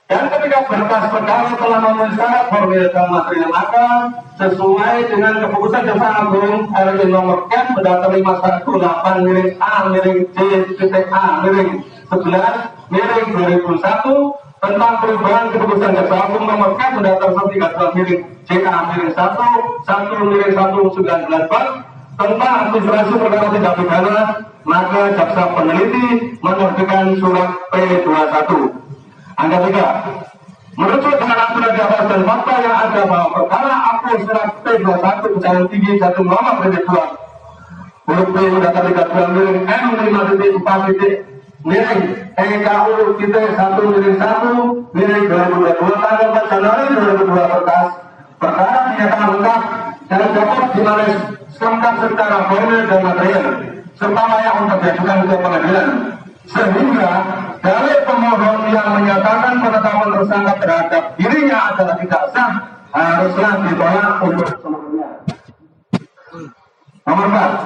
Dan ketika berkas perkara telah memenuhi syarat formil dan material, maka sesuai dengan keputusan Jaksa Agung RI nomor K/11A/11/11/2021 tentang perubahan keputusan Jaksa Agung nomor K/13/JA-1/1/19 tentang administrasi perkara tindak pidana, maka jaksa peneliti menerbitkan surat P21. Angka 3, merujuk dengan aturan di atas dan fakta yang ada bahwa perkara akun surat P21 Kejaksaan Tinggi Jatim Muhammad Perindik 2 huruf B mendata 32 M 5.4 miring EKU kita 1/1 miring 2022 tanggal 4 Januari 2022 perkara dinyatakan lengkap dan dapat ditulis lengkap secara formal dan material serta layak untuk diajukan ke pengadilan, sehingga dalil pemohon yang menyatakan penetapan tersangka terhadap dirinya adalah tidak sah haruslah ditolak untuk seluruhnya. Nomor 4,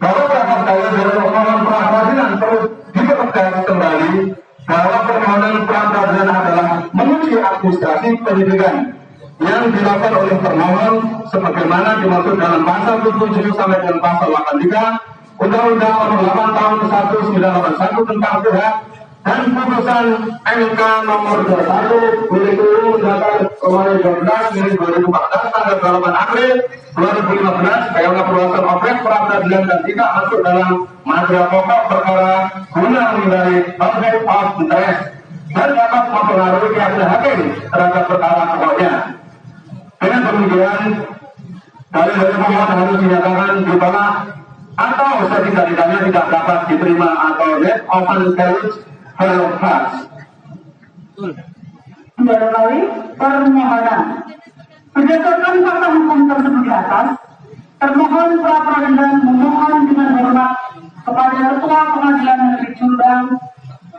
bahwa terhadap dalil dari permohonan pra-peradilan terus dipertegas kembali bahwa permohonan pra-peradilan adalah menguji administrasi penyidikan yang dilakukan oleh termohon sebagaimana dimaksud dalam pasal 77 sampai dengan pasal 83 Undang-Undang Nomor 8 Tahun 1981 tentang pihak dan putusan MK Nomor 21 milik Nomor 12 milik 2014 tanggal 8 April 2015 dalam perluasan objek pra-peradilan dan tidak masuk dalam material pokok perkara guna menghindari objek of interest dan dapat mempengaruhi keyakinan hakim terhadap perkara pokoknya. Dengan demikian, dalil dari pemohon harus dinyatakan ditolak atau setidak-tidaknya tidak dapat diterima atau net open carriage hello pass. Melalui permohonan berdasarkan fakta hukum tersebut di atas, termohon pra-peradilan memohon dengan hormat kepada Ketua Pengadilan Negeri Jombang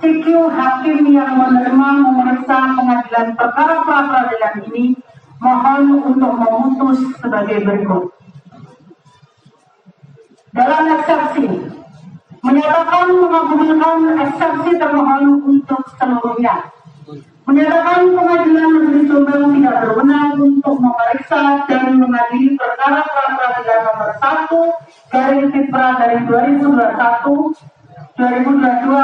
CQ hakim yang menerima memeriksa pengadilan perkara pra-peradilan ini mohon untuk memutus sebagai berikut. Dalam eksepsi, menyatakan mengabulkan eksepsi termohon untuk seluruhnya. Menyatakan Pengadilan Negeri Jombang tidak berwenang untuk memeriksa dan mengadili perkara pra-peradilan nomor 1/2021-2022.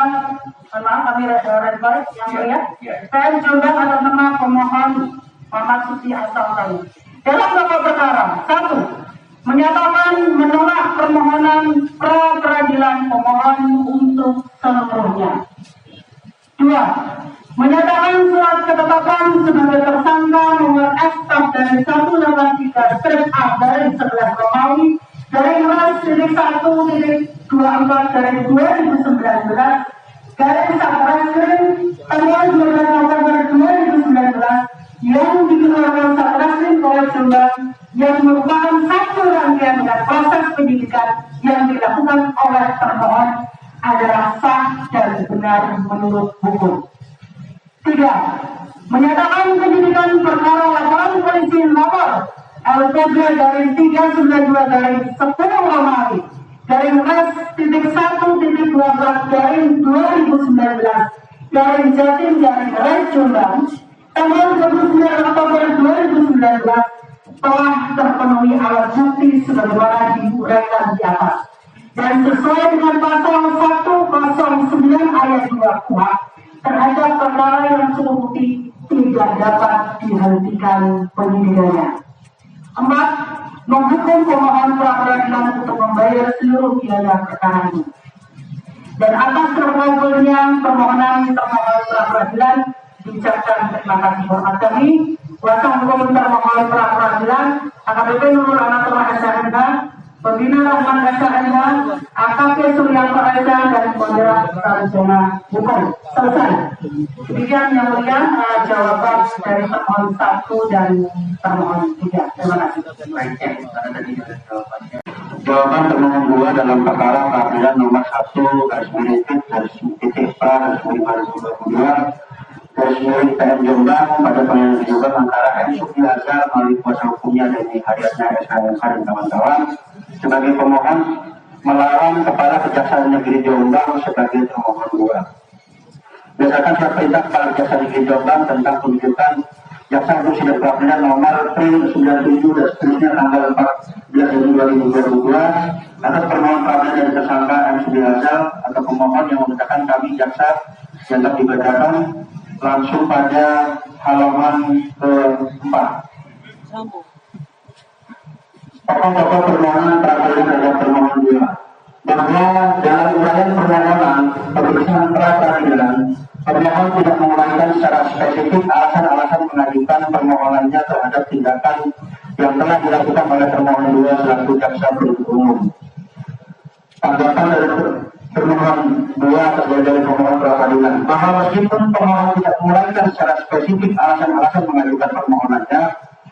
Maaf, kami redback yang mulia. PN Jombang atas nama pemohon Muhammad Suci Asal-Tani. Dalam pokok perkara, 1. Menyatakan menolak permohonan pra-peradilan pemohon untuk seluruhnya. 2. Menyatakan surat ketetapan sebagai tersangka nomor F dari 183/A dari 11 Romawi dari /1.24/2019 garis Satreskrim tanggal 12 November 2019 yang dikeluarkan Satreskrim Polres Jombang yang merupakan satu rangkaian dan proses penyidikan yang dilakukan oleh termohon adalah sah dan benar menurut hukum. 3. Menyatakan penyidikan perkara laporan polisi nomor LPB dari 392/10 Romawi dari res.1.12/2019 dari Jatim dari Res Jombang tanggal 29 Oktober 2019 telah terpenuhi alat bukti sebagaimana diuraikan di atas dan sesuai dengan pasal 109 ayat 2 KUHP terhadap perkara yang terbukti tidak dapat dihentikan penyidikannya. 4. Menghukum pemohon pra-peradilan untuk membayar seluruh biaya perkara ini. Dan atas terkabulnya permohonan termohon pra-peradilan diucapkan terima kasih hormat kami. Kuasa hukum termohon pra-peradilan AKBP Nurul Anatullah SHMH, Pembina Rahman SHMH, AKP Suryanto SH dan Moderat Sarjana Hukum. Selesai. Demikian yang mulia jawaban dari termohon 1 dan termohon 3. Terima kasih. Jawaban termohon 2 dalam perkara peradilan nomor 1/1/PA/2022 PN Jombang pada pengadilan Jombang antara M. Sufi Azhar melalui kuasa hukumnya dari Haryatna SHMH dan kawan-kawan sebagai pemohon melawan Kepala Kejaksaan Negeri Jombang sebagai termohon 2. Berdasarkan surat perintah Kepala Kejaksaan Negeri Jombang tentang penunjukan Jaksa Agung Sidang Pra-Peradilan nomor P97 dan seterusnya tanggal 14 Juni 2022 atas permohonan pra-peradilan dari tersangka M. Sufi Azhar atau pemohon yang memintakan kami jaksa yang telah dibacakan langsung pada halaman ke-4. Pokok-pokok permohonan pra-peradilan terhadap termohon 2 bahwa dalam uraian permohonan pemeriksaan pra-peradilan termohon tidak menguraikan secara spesifik alasan-alasan mengajukan permohonannya terhadap tindakan yang telah dilakukan oleh termohon 2 selaku jaksa penuntut umum. Tanggapan dari termohon 2 terkait dari pemohon pra peradilan bahwa meskipun pemohon tidak menguraikan secara spesifik alasan-alasan mengajukan permohonannya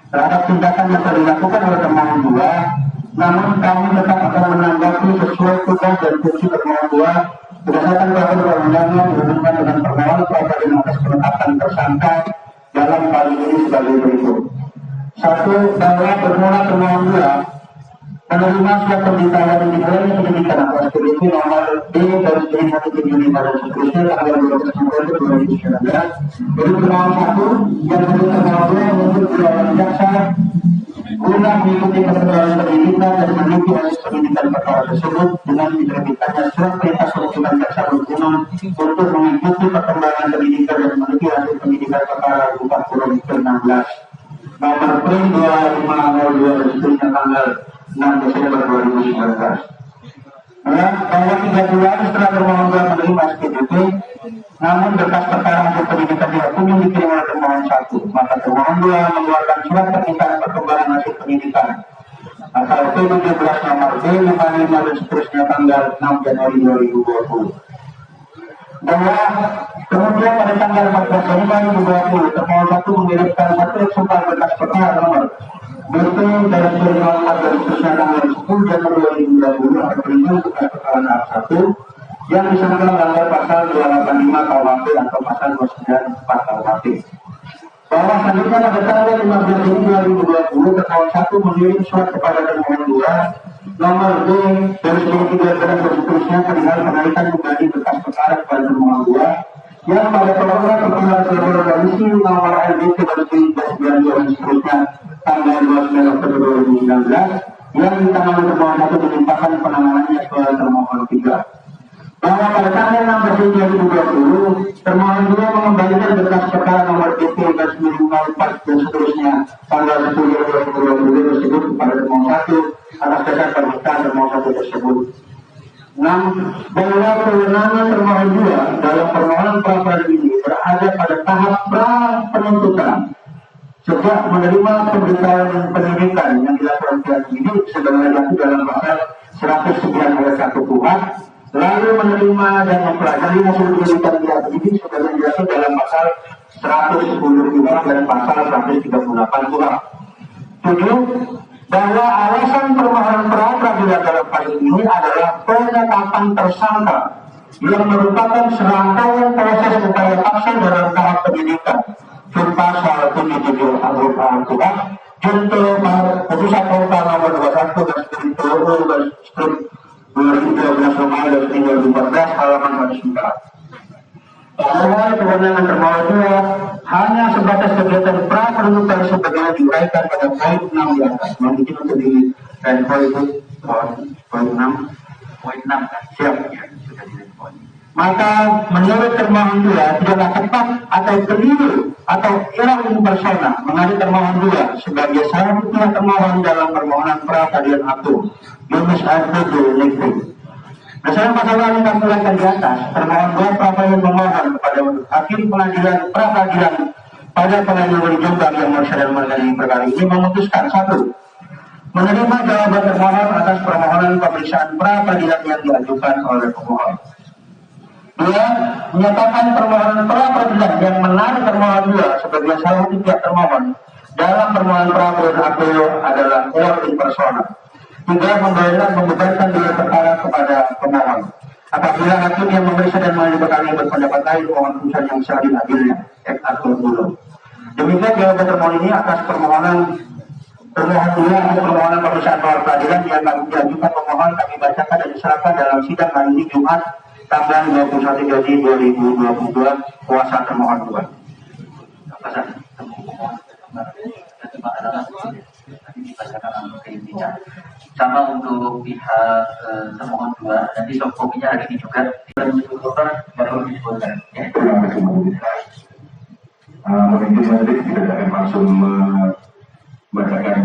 terhadap tindakan yang telah dilakukan oleh termohon 2, namun kami tetap akan menanggapi sesuai tugas dan fungsi termohon 2 berdasarkan peraturan perundangan berhubungan dengan permohonan pra peradilan atas penetapan tersangka dalam kali ini sebagai berikut. 1. Bahwa bermula termohon 2 menerima surat pemberitahuan yang dimulai penyidikan atas PDP nomor D/175 dan seterusnya tanggal 12 November 2019 dari termohon 1 yang menurut termohon 2 menuntut keluarga jaksa guna mengikuti ketentuan penyidikan dan meneliti hasil penyidikan perkara tersebut dengan diterbitkannya surat perintah penuntutan jaksa penuntut umum untuk mengikuti perkembangan penyidikan dan meneliti hasil penyidikan perkara 40/16 nomor PRIN 2502 dan seterusnya tanggal 6 Desember 2019. Bahwa 3 bulan setelah termohon 2 menerima SPDP, namun berkas perkara hasil penyidikan tidak kunjung dikirim oleh termohon 1, maka termohon 2 mengeluarkan surat permintaan perkembangan hasil penyidikan asal P17 nomor B55 dan seterusnya tanggal 6 Januari 2020. Bahwa kemudian pada tanggal 14 Januari 2020 termohon 1 mengirimkan satu eksemplar berkas perkara nomor BP dari Permohonan dan seterusnya tanggal 10 Januari 2020 akan berikut bekas perkara tahap 1 yang disangkakan melanggar pasal 285 KUHP atau pasal 294 KUHP. Bahwa selanjutnya pada tanggal 15 Juni 2020 termohon 1 mengirim surat kepada termohon 2 nomor B dari 3 dan seterusnya perihal kenaikan kembali bekas perkara kepada termohon 2 yang pada permohonan perkara termohon komisi nomor LBP dari 3 dan seterusnya tanggal 29 Oktober 2019 yang ditangani termohon 1 dilimpahkan penanganannya ke termohon 3. Bahwa pada tanggal 16 Juni 2020 termohon 2 mengembalikan berkas perkara nomor BP dan 904 dan seterusnya tanggal 10 Januari 2020 tersebut kepada termohon 1 atas dasar permintaan termohon 1 tersebut. 6. Bahwa kewenangan termohon 2 dalam permohonan pra peradilan ini berada pada tahap pra penuntutan sejak menerima pemberitahuan penyidikan yang dilakukan pihak penyidik sebagaimana diatur dalam pasal 109 ayat 1 KUHP, lalu menerima dan mempelajari hasil penyidikan pihak penyidik sebagaimana diatur dalam pasal 110 KUHP dan pasal 138 KUHP. 7. Bahwa alasan permohonan pra peradilan dalam kasus ini adalah penetapan tersangka yang merupakan serangkaian proses upaya paksa dalam tahap penyidikan. Pasal 77 huruf A KUHP junto putusan nomor 21 dan strip 2012 nomor dan 2014 halaman 104. Bahwa kewenangan termohon 2 hanya sebatas kegiatan pra penuntutan sebagaimana diuraikan pada poin 6 di atas. Mungkin untuk di poin itu poin 6 kan? Siap ya, sudah di poin. Maka menurut termohon 2 tidaklah tepat atau keliru atau hilang persona mengajukan termohon 2 sebagai salah satu pihak termohon dalam permohonan pra peradilan aku Yunus Al-Qudu Negeri. Berdasarkan pasal yang kami uraikan di atas, termohon 2 pra peradilan memohon kepada hakim pengadilan pra peradilan pada pengadilan negeri Jombang yang sedang menangani perkara ini memutuskan 1. Menerima jawaban termohon atas permohonan pemeriksaan pra peradilan yang diajukan oleh pemohon. 2. Menyatakan permohonan pra peradilan yang menarik termohon 2 sebagai salah satu pihak termohon dalam permohonan pra peradilan aku adalah kuat in persona. 3. Membebankan diri perkara kepada pemohon. Apabila hakim yang memeriksa dan mengadili perkara ini berpendapat lain, mohon putusan yang seadil-adilnya. Atur dulu. Demikian jawaban termohon ini atas permohonan 2 atau permohonan pemeriksaan pra peradilan yang kami diajukan pemohon kami bacakan dan diserahkan dalam sidang hari ini Jumat tanggal 21 Juni 2022 kuasa termohon 2. Sama untuk pihak termohon 2 nanti soft copy-nya hari ini juga baru disebutkan. Terima kasih. Mungkin nanti kita akan langsung membacakan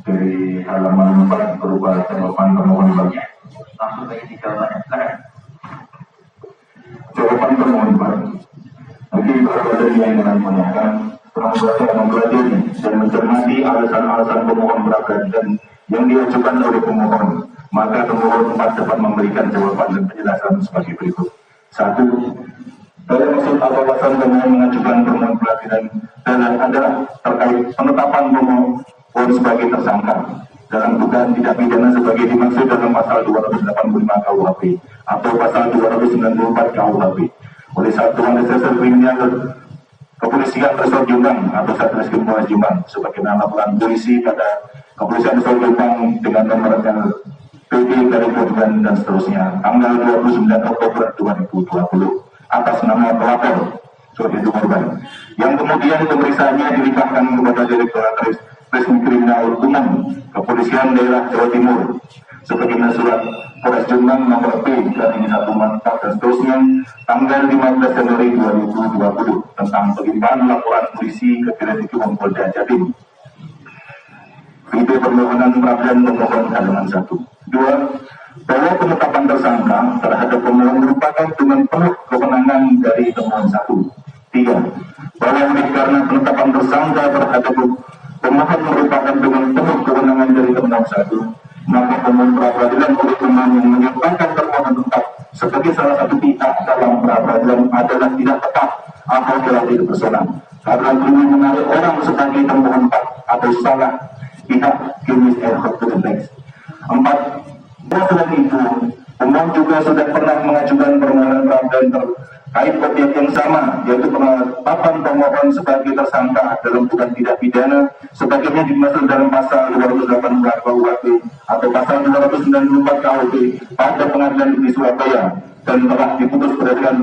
dari halaman 4 berupa jawaban permohonan banyak. Langsung ke isi jawabannya. Jawaban permohonan banyak. Nanti berbeda yang dengan menanyakan telah mempelajari dan mencermati alasan-alasan pemohon pra peradilan yang diajukan oleh pemohon maka pemohon 4 dapat memberikan jawaban dan penjelasan sebagai berikut. 1. Dalam maksud alasan pemohon mengajukan permohonan peradilan dan adalah terkait penetapan pemohon sebagai tersangka dalam dugaan tindak pidana sebagai dimaksud dalam pasal 285 KUHP atau pasal 294 KUHP oleh Satuan Reserse Kriminal Kepolisian Resort Jombang atau Satreskrim Polres Jombang sebagaimana laporan polisi pada Kepolisian Resort Jombang dengan nomor PD Garing dan seterusnya tanggal 29 Oktober 2020 atas nama pelapor sebagai korban yang kemudian pemeriksaannya dilimpahkan kepada Direktorat Reserse Kriminal Umum Kepolisian Daerah Jawa Timur sebagaimana surat Polres Jombang nomor P Garing 144 dan seterusnya tanggal 15 Januari 2020 tentang pelimpahan laporan polisi ke Direktorat Polda Jatim. Video permohonan peradilan pemohon halaman 1. 2. Bahwa penetapan tersangka terhadap pemohon merupakan dengan penuh kewenangan dari pemohon 1. 3. Bahwa karena penetapan tersangka terhadap pemohon merupakan dengan penuh kewenangan dari pemohon 1, maka pemohon peradilan oleh pemohon yang menyatakan termohon tetap sebagai salah satu pihak dalam peradilan adalah tidak tepat atau tidak personal karena belum menarik orang sebagai termohon 4 atau salah pihak kimis to the next. 4. Selain itu, pemohon juga sudah pernah mengajukan permohonan peradilan terkait objek yang sama, yaitu penetapan pemohon sebagai tersangka dalam dugaan tindak pidana sebagaimana dimaksud dalam pasal 284 KUHP atau pasal 294 KUHP pada Pengadilan Negeri Surabaya dan telah diputus berdasarkan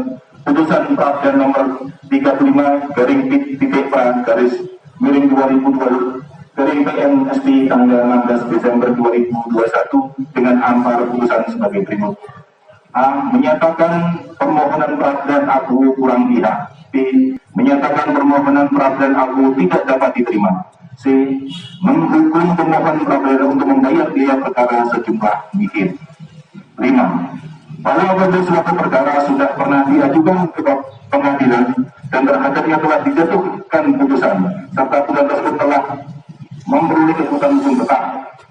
putusan peradilan nomor 35 garing titik P garis miring 2020 garing PMSP tanggal 16 Desember 2021 dengan ampar putusan sebagai berikut. A. Menyatakan permohonan peradilan aku kurang pihak. B. Menyatakan permohonan peradilan aku tidak dapat diterima. C. Menghukum pemohon peradilan untuk membayar biaya perkara sejumlah mikir. 5. Bahwa apabila suatu perkara sudah pernah diajukan ke pengadilan dan terhadapnya telah dijatuhkan putusan serta putusan tersebut telah memperoleh keputusan hukum tetap,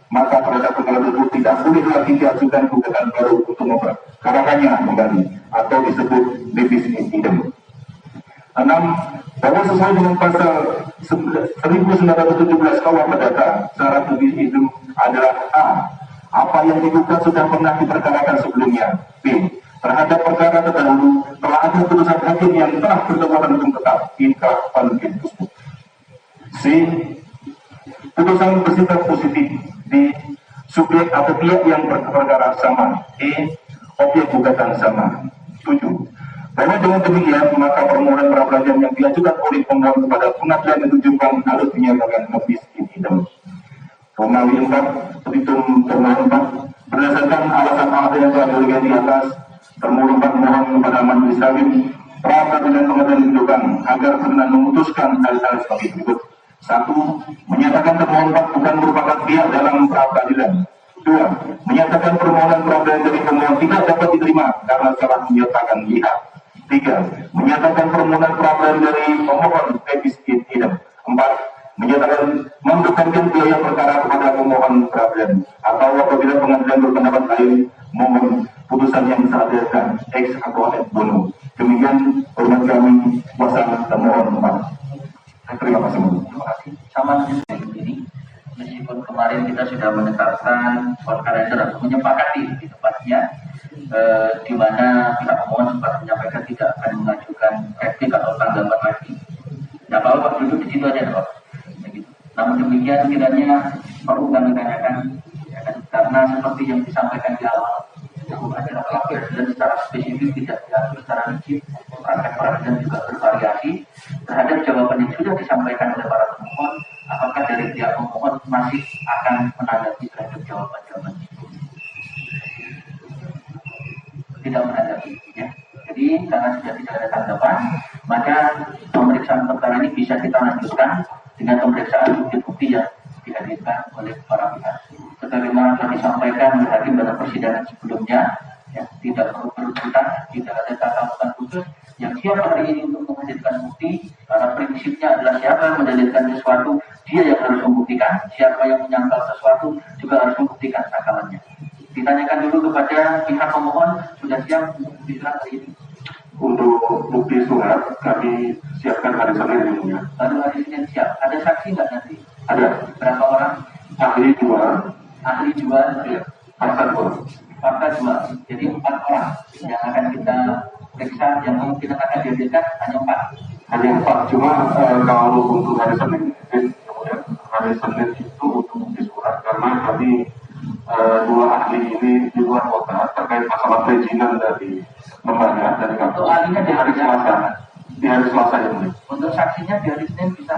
maka terhadap perkara tersebut tidak boleh lagi diajukan gugatan baru untuk memperkarakannya kembali atau disebut levis in idem. 6. Bahwa sesuai dengan pasal 1917 KUHP Perdata, syarat levis in idem adalah A. Apa yang diduga sudah pernah diperkarakan sebelumnya. B. Terhadap perkara terdahulu telah ada putusan hakim yang telah berkekuatan hukum tetap inka panukin tersebut. C. Putusan bersifat positif di subjek atau pihak yang berperkara sama. E. Objek gugatan sama. 7. Bahwa dengan demikian maka permohonan pra-peradilan yang diajukan oleh pemohon kepada pengadilan negeri Jombang harus dinyatakan levis in idem. Romawi 4, petitum termohon 4, berdasarkan alasan-alasan yang telah diberikan di atas, termohon 4 mohon kepada Majelis Hakim pra-peradilan pengadilan negeri Jombang agar berkenan memutuskan hal-hal sebagai berikut. 1. Menyatakan termohon 4 bukan merupakan pihak dalam pra-peradilan. 2. Menyatakan permohonan peradilan dari pemohon tidak dapat diterima karena salah menyatakan pihak. 3. Menyatakan permohonan peradilan dari pemohon levis in idem. 4. Menyatakan membebankan biaya perkara kepada pemohon peradilan atau apabila pengadilan berpendapat lain mohon putusan yang disadarkan ex aequo et bono. Demikian hormat kami kuasa termohon 4. Terima kasih. Terima kasih. Sama ini, meskipun kemarin kita sudah menetapkan soal kalender atau menyepakati di tempatnya, di mana pihak pemohon sempat menyampaikan tidak akan mengajukan replik atau tanggapan lagi. Nah, Pak duduk di situ aja, Pak. Begitu. Namun demikian kiranya perlu kami tanyakan, ya kan? Karena seperti yang disampaikan di awal, adalah peradilan secara spesifik tidak diatur secara rinci, praktek peradilan juga bervariasi. Terhadap jawaban yang sudah disampaikan oleh para pemohon, apakah dari pihak pemohon masih akan menanggapi terhadap jawaban-jawaban itu? Tidak menanggapi, ya. Jadi karena sudah tidak ada tanggapan, maka pemeriksaan perkara ini bisa kita lanjutkan dengan pemeriksaan bukti-bukti yang dihadirkan oleh para pihak. Sebagaimana telah disampaikan oleh hakim dalam persidangan sebelumnya, ya, tidak perlu berurutan, tidak ada tata-tata khusus yang siap hari ini untuk menghadirkan bukti, karena prinsipnya adalah siapa yang mendalilkan sesuatu, dia yang harus membuktikan, siapa yang menyangkal sesuatu juga harus membuktikan sangkalannya. Ditanyakan dulu kepada pihak pemohon, sudah siap untuk bukti surat hari ini? Untuk bukti surat kami siapkan hari Senin yang mulia. Baru hari Senin siap. Ada saksi nggak nanti? Ada. Berapa orang? Ahli 2, Ahli 2, ya, fakta 2. fakta 2. Jadi 4 orang yang akan kita periksa, yang kemungkinan akan dihadirkan hanya 4. Hanya 4, cuma kalau untuk hari Senin, kemudian hari Senin itu untuk bukti surat karena kami 2 ahli ini di luar kota terkait masalah perizinan dari lembaga dari kantor. Untuk ahlinya di hari Selasa, di hari Selasa yang mulia. Untuk saksinya di hari Senin bisa?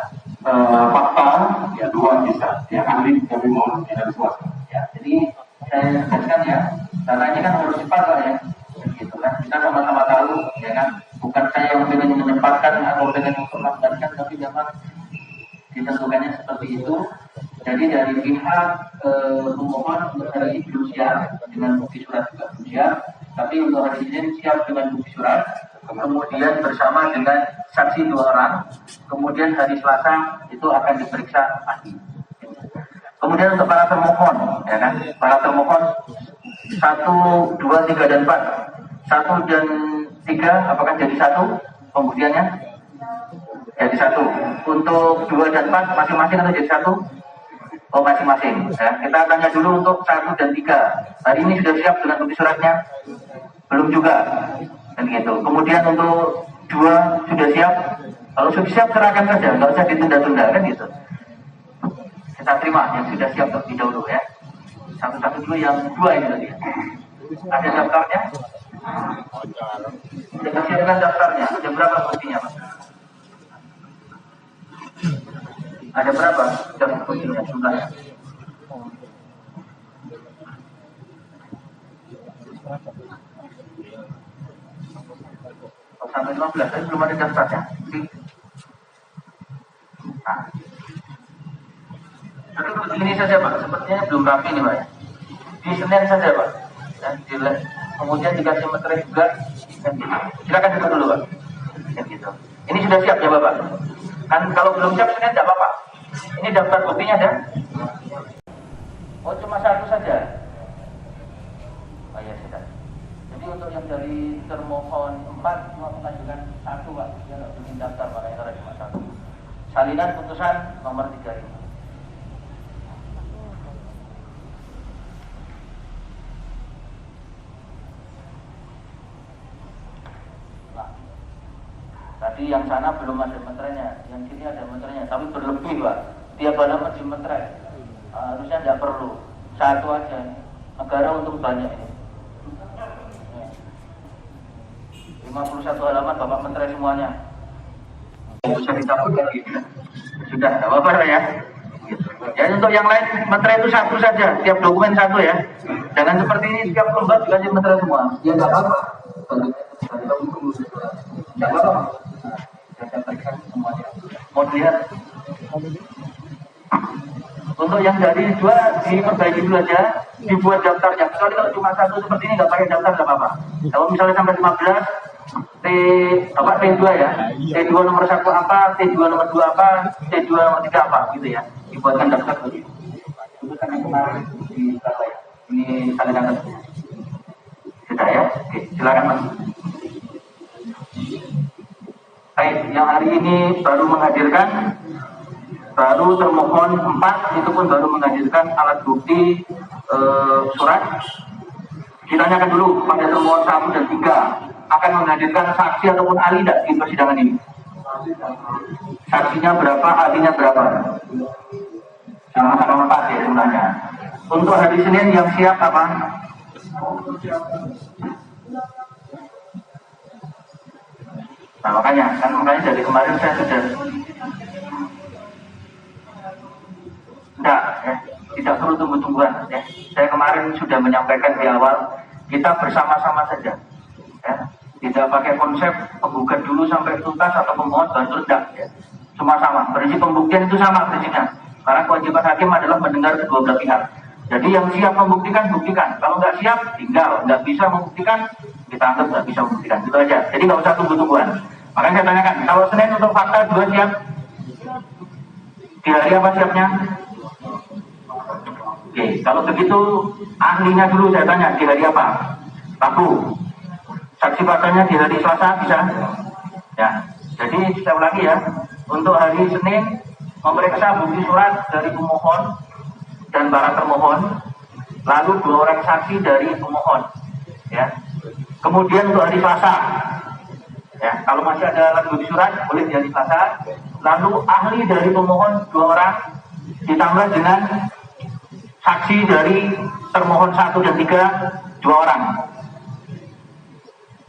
Fakta ya 2 bisa, ya ahli kami mohon di hari Selasa. Ya, jadi saya tegaskan ya, karena ini kan harus cepat Pak ya, gitu kan. Kita sama-sama tahu, ya kan. Bukan saya yang ingin menyempatkan atau ingin memperlambatkan, tapi memang ditentukannya seperti itu. Jadi dari pihak pemohon untuk hari ini belum siap dengan bukti surat juga belum siap, tapi untuk hari Senin siap dengan bukti surat. Kemudian bersama dengan saksi 2 orang, kemudian hari Selasa itu akan diperiksa ahli. Kemudian untuk para termohon, ya kan, para termohon 1, 2, 3 dan 4, 1 dan 3 apakah jadi 1 pembuktiannya? Jadi 1. Untuk 2 dan 4 masing-masing atau jadi 1? Oh masing-masing. Ya. Kita tanya dulu untuk 1 dan 3. Hari ini sudah siap dengan bukti suratnya? Belum juga. Dan gitu. Kemudian untuk 2 sudah siap. Kalau sudah siap serahkan saja, nggak usah ditunda-tunda kan gitu. Kita terima yang sudah siap terlebih dahulu ya. Satu-satu dulu yang 2 ini tadi. Ada daftarnya? Sudah siapkan daftarnya. Ada berapa buktinya Pak? Ada berapa daftar buktinya jumlahnya? Sampai 15, tapi belum ada daftarnya. Nah. Tapi begini saja Pak, sepertinya belum rapi nih Pak ya. Di Senin saja Pak. Dan kemudian dikasih materai juga. Dan gitu. Silakan duduk dulu Pak. Dan gitu. Ini sudah siap ya Bapak? Kan kalau belum siap Senin tidak apa-apa. Ini daftar buktinya ada? Oh cuma 1 saja. Oh ya sudah. Jadi untuk yang dari termohon 4 cuma mengajukan 1 Pak. Dia nggak bikin daftar makanya karena cuma 1. Salinan putusan nomor 3 ini. Tadi yang sana belum ada meterainya, yang sini ada meterainya, tapi berlebih Pak. Tiap halaman di meterai. Harusnya tidak perlu, 1 aja. Negara untung banyak ini. 51 halaman Bapak meterai semuanya. Bisa dicabut lagi. Sudah, tidak apa-apa ya. Jadi untuk yang lain meterai itu 1 saja, tiap dokumen 1 ya. Jangan seperti ini tiap lembar dikasih meterai semua. Ya tidak apa-apa. Tidak apa-apa. Saya berikan semuanya. Mau dilihat? Untuk yang dari 2 diperbaiki dulu aja, dibuat daftarnya. Kecuali kalau cuma 1 seperti ini nggak pakai daftar nggak apa-apa. Kalau misalnya sampai 15, T2 ya, T2 nomor 1 apa, T2 nomor 2 apa, T2 nomor 3 apa, gitu ya. Dibuatkan daftar begitu. Itu kan yang kemarin di apa ya? Ini salinan sudah ya. Oke, silakan Mas. Baik, yang hari ini baru menghadirkan, baru termohon 4 itu pun baru menghadirkan alat bukti surat. Ditanyakan dulu pada termohon 1 dan 3 akan menghadirkan saksi ataupun ahli tidak di persidangan ini? Saksinya berapa, ahlinya berapa? Sama-sama 4 ya sebenarnya. Untuk hari Senin yang siap apa? Nah makanya dari kemarin saya sudah ya, tidak perlu tunggu-tungguan ya. Saya kemarin sudah menyampaikan di awal, kita bersama-sama saja ya. Tidak pakai konsep penggugat dulu sampai tuntas atau pemohon baru tidak ya. Semua sama, prinsip pembuktian itu sama prinsipnya. Karena kewajiban hakim adalah mendengar kedua belah pihak. Jadi yang siap membuktikan, buktikan. Kalau nggak siap, tinggal. Nggak bisa membuktikan, kita anggap nggak bisa membuktikan. Gitu aja. Jadi nggak usah tunggu-tungguan. Makanya saya tanyakan, kalau Senin untuk fakta 2 siap? Di hari apa siapnya? Oke, kalau begitu ahlinya dulu saya tanya di hari apa? Rabu. Saksi faktanya di hari Selasa bisa? Ya. Jadi saya ulangi ya. Untuk hari Senin memeriksa bukti surat dari pemohon dan para termohon, lalu 2 orang saksi dari pemohon. Ya. Kemudian untuk hari Selasa, ya, kalau masih ada alat bukti surat boleh di hari Selasa. Lalu ahli dari pemohon 2 orang ditambah dengan saksi dari termohon 1 dan 3 2 orang.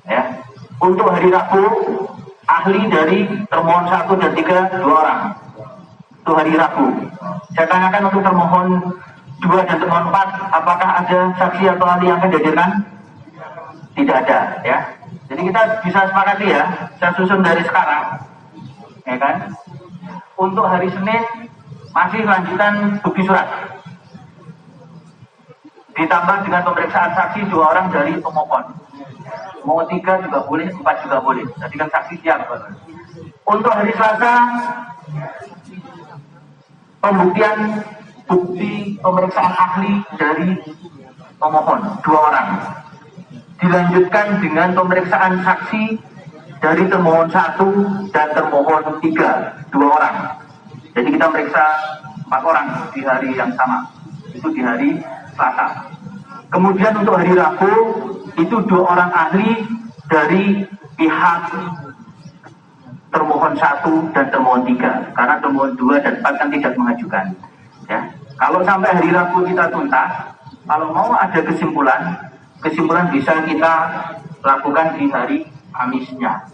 Ya. Untuk hari Rabu ahli dari termohon 1 dan 3 2 orang. Itu hari Rabu. Saya tanyakan untuk termohon 2 dan termohon 4, apakah ada saksi atau ahli yang akan dihadirkan? Tidak ada, ya. Jadi kita bisa sepakati ya, saya susun dari sekarang, ya kan? Untuk hari Senin masih lanjutan bukti surat, ditambah dengan pemeriksaan saksi 2 orang dari pemohon. Mau 3 juga boleh, 4 juga boleh. Jadi kan saksi siap. Untuk hari Selasa pembuktian bukti pemeriksaan ahli dari pemohon 2 orang. Dilanjutkan dengan pemeriksaan saksi dari termohon 1 dan termohon 3 2 orang. Jadi kita meriksa 4 orang di hari yang sama. Itu di hari Selasa. Kemudian untuk hari Rabu itu 2 orang ahli dari pihak termohon 1 dan termohon 3, karena termohon 2 dan 4 kan tidak mengajukan. Ya. Kalau sampai hari Rabu kita tuntas, kalau mau ada kesimpulan bisa kita lakukan di hari Kamisnya.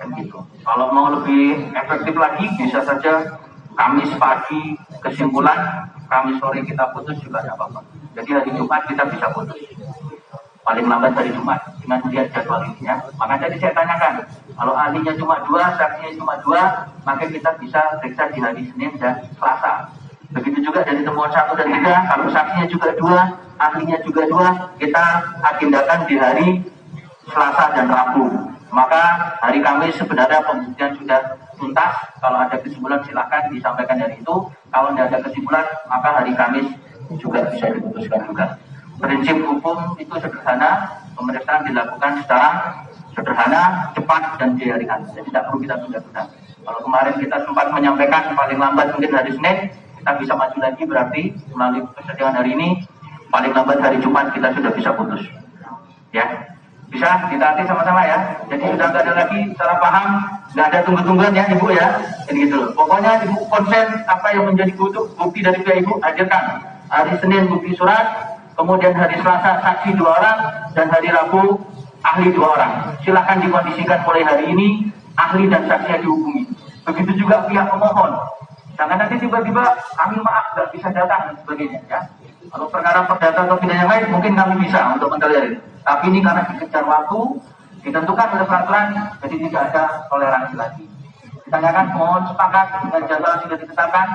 Dan gitu. Kalau mau lebih efektif lagi bisa saja Kamis pagi kesimpulan, Kamis sore kita putus juga tidak apa-apa. Jadi hari Jumat kita bisa putus. Paling lambat hari Jumat dengan melihat jadwal ini ya. Maka tadi saya tanyakan, kalau ahlinya cuma 2, saksinya cuma 2, maka kita bisa periksa di hari Senin dan Selasa. Begitu juga dari termohon 1 dan 3, kalau saksinya juga 2, ahlinya juga 2, kita agendakan di hari Selasa dan Rabu. Maka hari Kamis sebenarnya pembuktian sudah tuntas. Kalau ada kesimpulan silakan disampaikan dari itu. Kalau tidak ada kesimpulan, maka hari Kamis juga bisa diputuskan juga. Prinsip hukum itu sederhana, pemeriksaan dilakukan secara sederhana, cepat, dan di hari Kamis. Jadi tidak perlu kita tunda-tunda. Kalau kemarin kita sempat menyampaikan paling lambat mungkin hari Senin, kita bisa maju lagi, berarti melalui persidangan hari ini, paling lambat hari Jumat kita sudah bisa putus. Ya, bisa ditaati sama-sama ya. Jadi sudah nggak ada lagi salah paham, nggak ada tunggu-tungguan ya Ibu ya. Jadi gitu loh. Pokoknya Ibu konsen apa yang menjadi bukti dari pihak Ibu hadirkan. Hari Senin bukti surat, kemudian hari Selasa saksi 2 orang, dan hari Rabu ahli 2 orang. Silakan dikondisikan mulai hari ini, ahli dan saksinya dihubungi. Begitu juga pihak pemohon. Jangan nanti tiba-tiba kami maaf nggak bisa datang dan sebagainya ya. Kalau perkara perdata atau pidana yang lain mungkin kami bisa untuk mentolerir. Tapi ini karena dikejar waktu, ditentukan oleh peraturan, jadi tidak ada toleransi lagi. Ditanyakan mohon sepakat dengan jadwal sudah ditetapkan.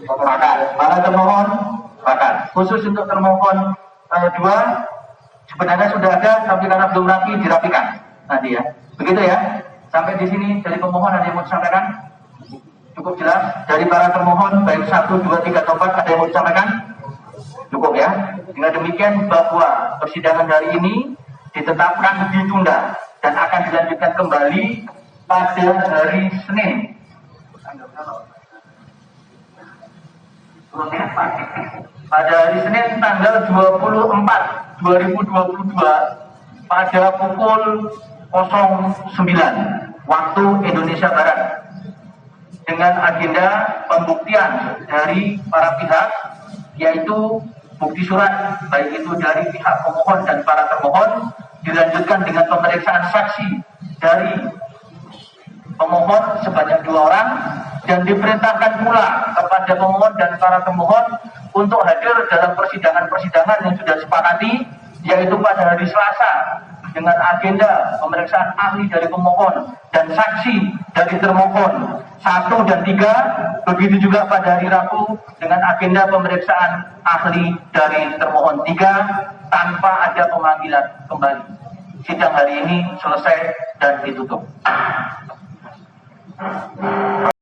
Sepakat. Mana termohon? Sepakat. Khusus untuk termohon 2 sebenarnya sudah ada, tapi karena belum rapi dirapikan nanti ya. Begitu ya. Sampai di sini dari pemohon ada yang mau disampaikan? Cukup jelas. Dari para termohon baik 1, 2, 3, atau 4 ada yang mau disampaikan? Cukup ya. Dengan demikian bahwa persidangan hari ini ditetapkan ditunda dan akan dilanjutkan kembali pada hari Senin. Pada hari Senin tanggal 24 2022 pada pukul 09 waktu Indonesia Barat dengan agenda pembuktian dari para pihak, yaitu bukti surat baik itu dari pihak pemohon dan para termohon, dilanjutkan dengan pemeriksaan saksi dari pemohon sebanyak 2 orang, dan diperintahkan pula kepada pemohon dan para termohon untuk hadir dalam persidangan-persidangan yang sudah disepakati, yaitu pada hari Selasa dengan agenda pemeriksaan ahli dari pemohon dan saksi dari termohon 1 dan 3, begitu juga pada hari Rabu dengan agenda pemeriksaan ahli dari termohon 3 tanpa ada pemanggilan kembali. Sidang hari ini selesai dan ditutup.